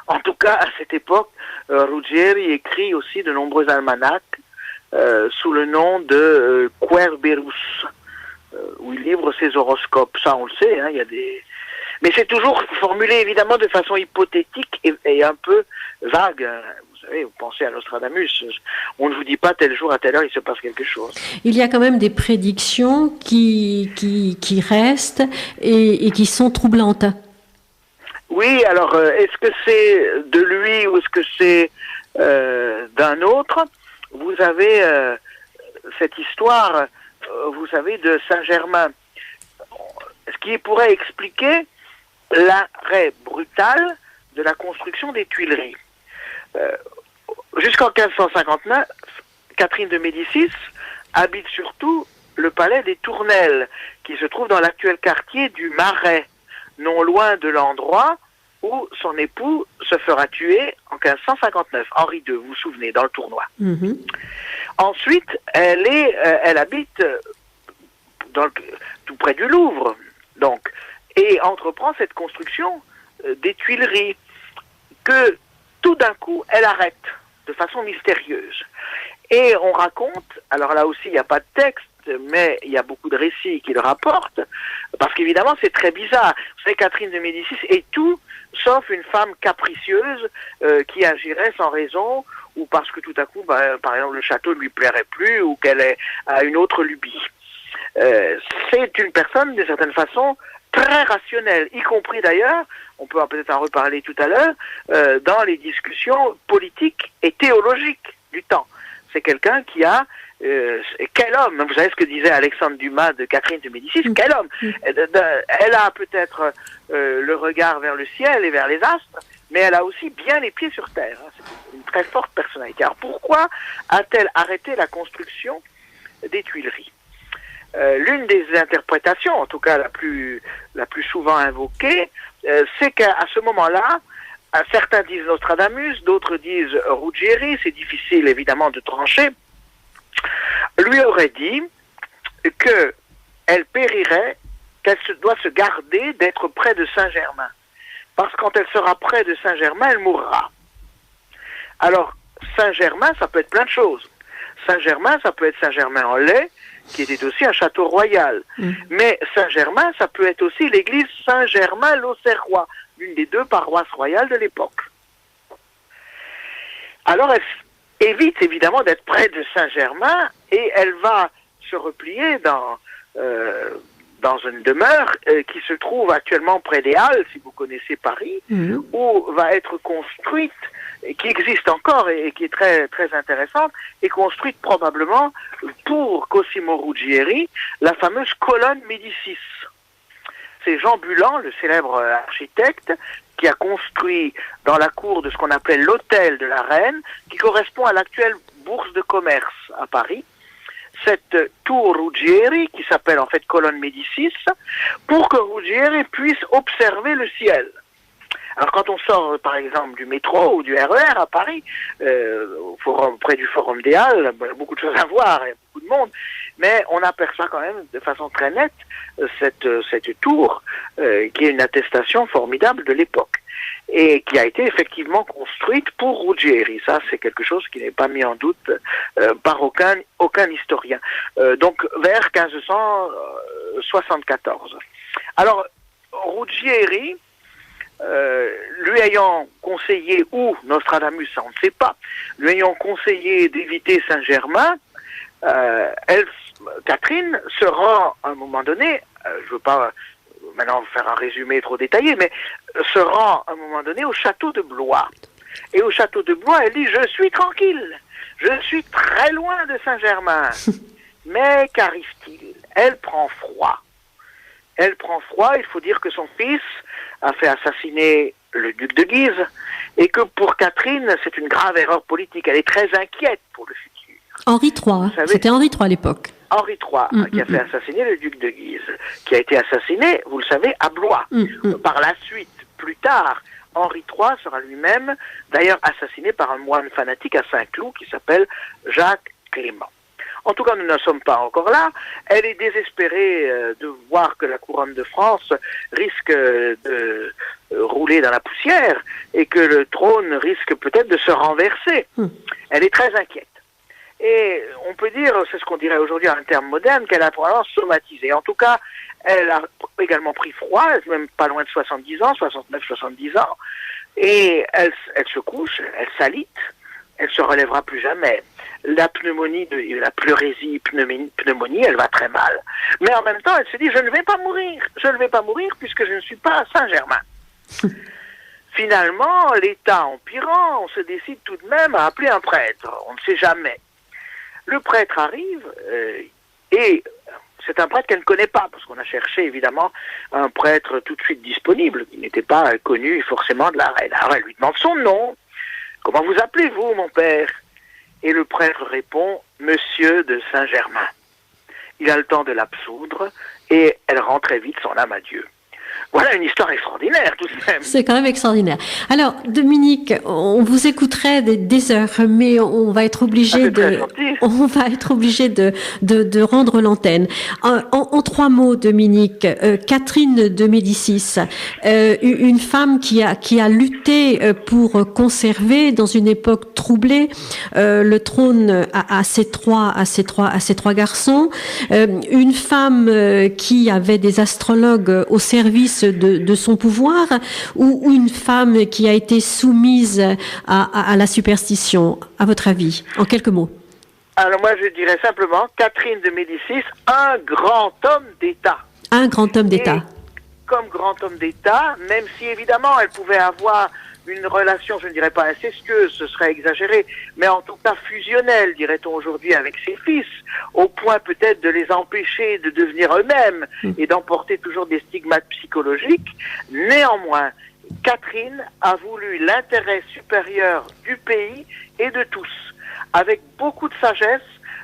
En tout cas, à cette époque, Ruggieri écrit aussi de nombreux almanachs, sous le nom de Querberus, où il livre ses horoscopes. Ça, on le sait, hein, il y a des... Mais c'est toujours formulé, évidemment, de façon hypothétique et un peu vague. Vous savez, vous pensez à Nostradamus, on ne vous dit pas tel jour, à telle heure, il se passe quelque chose. Il y a quand même des prédictions qui restent et qui sont troublantes. Oui, alors, est-ce que c'est de lui ou est-ce que c'est d'un autre ? Vous avez cette histoire, vous savez, de Saint-Germain, ce qui pourrait expliquer l'arrêt brutal de la construction des Tuileries. Jusqu'en 1559, Catherine de Médicis habite surtout le palais des Tournelles, qui se trouve dans l'actuel quartier du Marais, non loin de l'endroit où son époux se fera tuer en 1559, Henri II, vous vous souvenez, dans le tournoi. Ensuite, elle habite tout près du Louvre, donc, et entreprend cette construction des Tuileries, que tout d'un coup, elle arrête de façon mystérieuse. Et on raconte, alors là aussi, il n'y a pas de texte, mais il y a beaucoup de récits qui le rapportent, parce qu'évidemment, c'est très bizarre. Vous savez, Catherine de Médicis est tout sauf une femme capricieuse qui agirait sans raison, ou parce que tout à coup, par exemple, le château ne lui plairait plus, ou qu'elle a une autre lubie. C'est une personne, d'une certaine façon, très rationnelle, y compris d'ailleurs, on peut peut-être en reparler tout à l'heure, dans les discussions politiques et théologiques du temps. C'est quelqu'un qui a... quel homme, vous savez ce que disait Alexandre Dumas de Catherine de Médicis, quel homme. Elle a peut-être le regard vers le ciel et vers les astres, mais elle a aussi bien les pieds sur terre. C'est une très forte personnalité. Alors pourquoi a-t-elle arrêté la construction des Tuileries? L'une des interprétations, en tout cas la plus souvent invoquée, c'est qu'à ce moment-là, certains disent Nostradamus, d'autres disent Ruggieri, c'est difficile évidemment de trancher, lui aurait dit qu'elle périrait, qu'elle doit se garder d'être près de Saint-Germain. Parce que quand elle sera près de Saint-Germain, elle mourra. Alors, Saint-Germain, ça peut être plein de choses. Saint-Germain, ça peut être Saint-Germain-en-Laye, qui était aussi un château royal. Mais Saint-Germain, ça peut être aussi l'église Saint-Germain-l'Auxerrois, l'une des deux paroisses royales de l'époque. Alors, elle évite évidemment d'être près de Saint-Germain et elle va se replier dans une demeure qui se trouve actuellement près des Halles, si vous connaissez Paris, où va être construite, qui existe encore et qui est très, très intéressante, et construite probablement pour Cosimo Ruggieri, la fameuse colonne Médicis. C'est Jean Bulan, le célèbre architecte, qui a construit dans la cour de ce qu'on appelait l'hôtel de la Reine, qui correspond à l'actuelle bourse de commerce à Paris, cette tour Ruggieri, qui s'appelle en fait colonne Médicis, pour que Ruggieri puisse observer le ciel. Alors quand on sort par exemple du métro ou du RER à Paris, près du Forum des Halles, il y a beaucoup de choses à voir, il y a beaucoup de monde, mais on aperçoit quand même de façon très nette cette tour qui est une attestation formidable de l'époque et qui a été effectivement construite pour Ruggieri. Ça, c'est quelque chose qui n'est pas mis en doute par aucun historien. Donc vers 1574. Alors Ruggieri, lui ayant conseillé, ou Nostradamus, ça on ne sait pas, lui ayant conseillé d'éviter Saint-Germain, Catherine se rend à un moment donné, je ne veux pas maintenant faire un résumé trop détaillé, mais se rend à un moment donné au château de Blois. Et au château de Blois, elle dit « Je suis tranquille, je suis très loin de Saint-Germain. » Mais qu'arrive-t-il? Elle prend froid. Elle prend froid, il faut dire que son fils a fait assassiner le duc de Guise, et que pour Catherine, c'est une grave erreur politique. Elle est très inquiète pour le futur. Henri III, c'était Henri III à l'époque. Henri III, qui a fait assassiner le duc de Guise, qui a été assassiné, vous le savez, à Blois. Par la suite, plus tard, Henri III sera lui-même, d'ailleurs, assassiné par un moine fanatique à Saint-Cloud qui s'appelle Jacques Clément. En tout cas, nous n'en sommes pas encore là. Elle est désespérée de voir que la couronne de France risque de rouler dans la poussière et que le trône risque peut-être de se renverser. Elle est très inquiète. Et on peut dire, c'est ce qu'on dirait aujourd'hui en termes modernes, qu'elle a probablement somatisé. En tout cas, elle a également pris froid, elle est même pas loin de 70 ans, 69, 70 ans. Et elle se couche, elle s'alite, elle se relèvera plus jamais. La pneumonie, la pleurésie, pneumonie, elle va très mal. Mais en même temps, elle se dit, je ne vais pas mourir. Je ne vais pas mourir puisque je ne suis pas à Saint-Germain. Finalement, l'état empirant, on se décide tout de même à appeler un prêtre. On ne sait jamais. Le prêtre arrive et c'est un prêtre qu'elle ne connaît pas, parce qu'on a cherché évidemment un prêtre tout de suite disponible, qui n'était pas connu forcément de la reine. Alors elle lui demande son nom. Comment vous appelez-vous, mon père? Et le prêtre répond, Monsieur de Saint-Germain. Il a le temps de l'absoudre et elle rend très vite son âme à Dieu. Voilà une histoire extraordinaire, tout de même. C'est quand même extraordinaire. Alors, Dominique, on vous écouterait des heures, mais on va être obligé de rendre l'antenne. En 3 mots, Dominique, Catherine de Médicis, une femme qui a lutté pour conserver, dans une époque troublée, le trône à ses trois garçons, une femme qui avait des astrologues au service de son pouvoir, ou une femme qui a été soumise à la superstition, à votre avis, en quelques mots? Alors moi je dirais simplement Catherine de Médicis, un grand homme d'État. Un grand homme d'État. Et comme grand homme d'État, même si évidemment elle pouvait avoir une relation, je ne dirais pas incestueuse, ce serait exagéré, mais en tout cas fusionnelle, dirait-on aujourd'hui, avec ses fils, au point peut-être de les empêcher de devenir eux-mêmes et d'emporter toujours des stigmates psychologiques. Néanmoins, Catherine a voulu l'intérêt supérieur du pays et de tous, avec beaucoup de sagesse,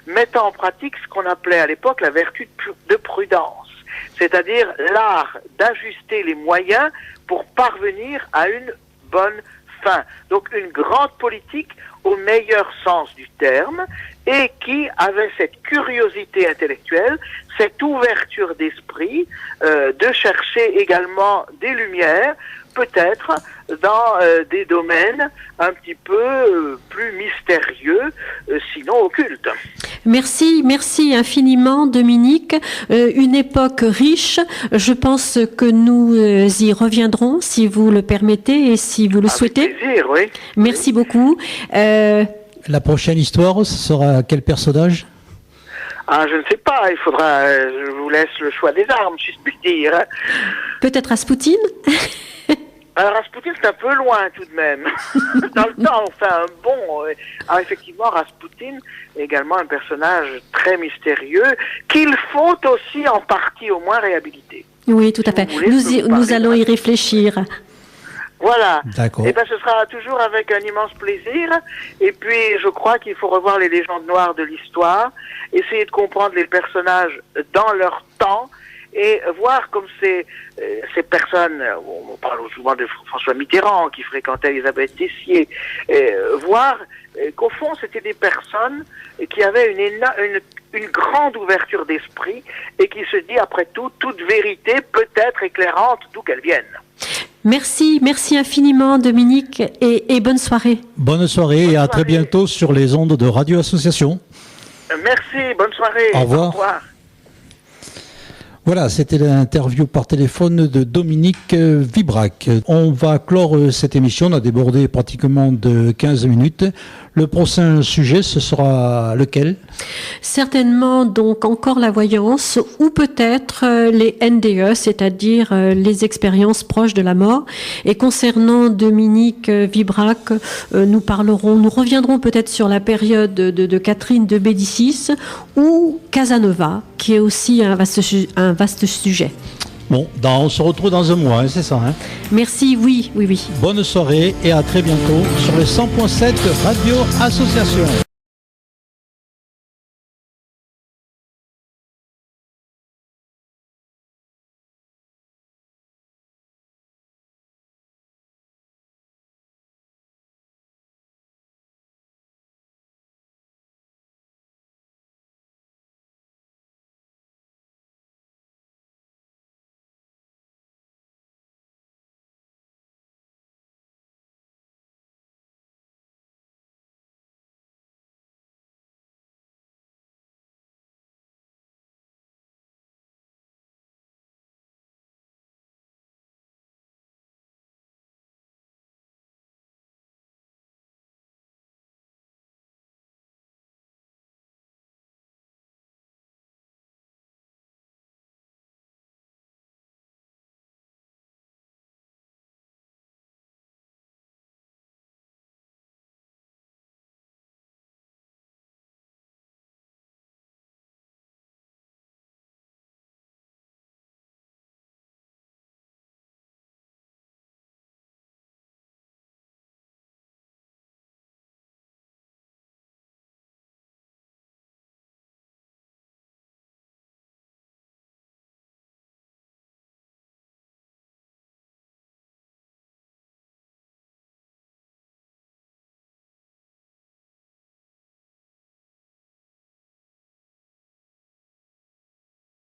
mettant en pratique ce qu'on appelait à l'époque la vertu de prudence, c'est-à-dire l'art d'ajuster les moyens pour parvenir à une bonne fin. Donc une grande politique au meilleur sens du terme, et qui avait cette curiosité intellectuelle, cette ouverture d'esprit, de chercher également des lumières, peut-être dans des domaines un petit peu plus mystérieux, sinon occultes. Merci infiniment, Dominique. Une époque riche. Je pense que nous y reviendrons, si vous le permettez et si vous le souhaitez. Avec plaisir, oui. Merci beaucoup. La prochaine histoire, ce sera quel personnage? Je ne sais pas, il faudra, je vous laisse le choix des armes, si je puis dire. Peut-être Raspoutine? Alors Raspoutine, c'est un peu loin tout de même. Dans le temps, on fait un bond. Alors effectivement, Raspoutine est également un personnage très mystérieux qu'il faut aussi en partie au moins réhabiliter. Oui, tout à fait. Nous allons y réfléchir. Voilà. D'accord. Et ce sera toujours avec un immense plaisir. Et puis, je crois qu'il faut revoir les légendes noires de l'histoire, essayer de comprendre les personnages dans leur temps et voir comme ces personnes, on parle souvent de François Mitterrand qui fréquentait Elisabeth Tessier, voir qu'au fond, c'était des personnes qui avaient une grande ouverture d'esprit et qui se dit, après tout, toute vérité peut être éclairante d'où qu'elle vienne. Merci infiniment Dominique et bonne soirée. Bonne soirée et à très bientôt sur les ondes de Radio Association. Merci, bonne soirée. Au revoir. Au revoir. Voilà, c'était l'interview par téléphone de Dominique Vibrac. On va clore cette émission, on a débordé pratiquement de 15 minutes. Le prochain sujet, ce sera lequel ? Certainement donc encore la voyance ou peut-être les NDE, c'est-à-dire les expériences proches de la mort. Et concernant Dominique Vibrac, nous reviendrons peut-être sur la période de Catherine de Médicis ou Casanova, qui est aussi un vaste sujet. Bon, on se retrouve dans un mois, c'est ça, hein ? Merci, oui. Bonne soirée et à très bientôt sur le 100.7 Radio Association.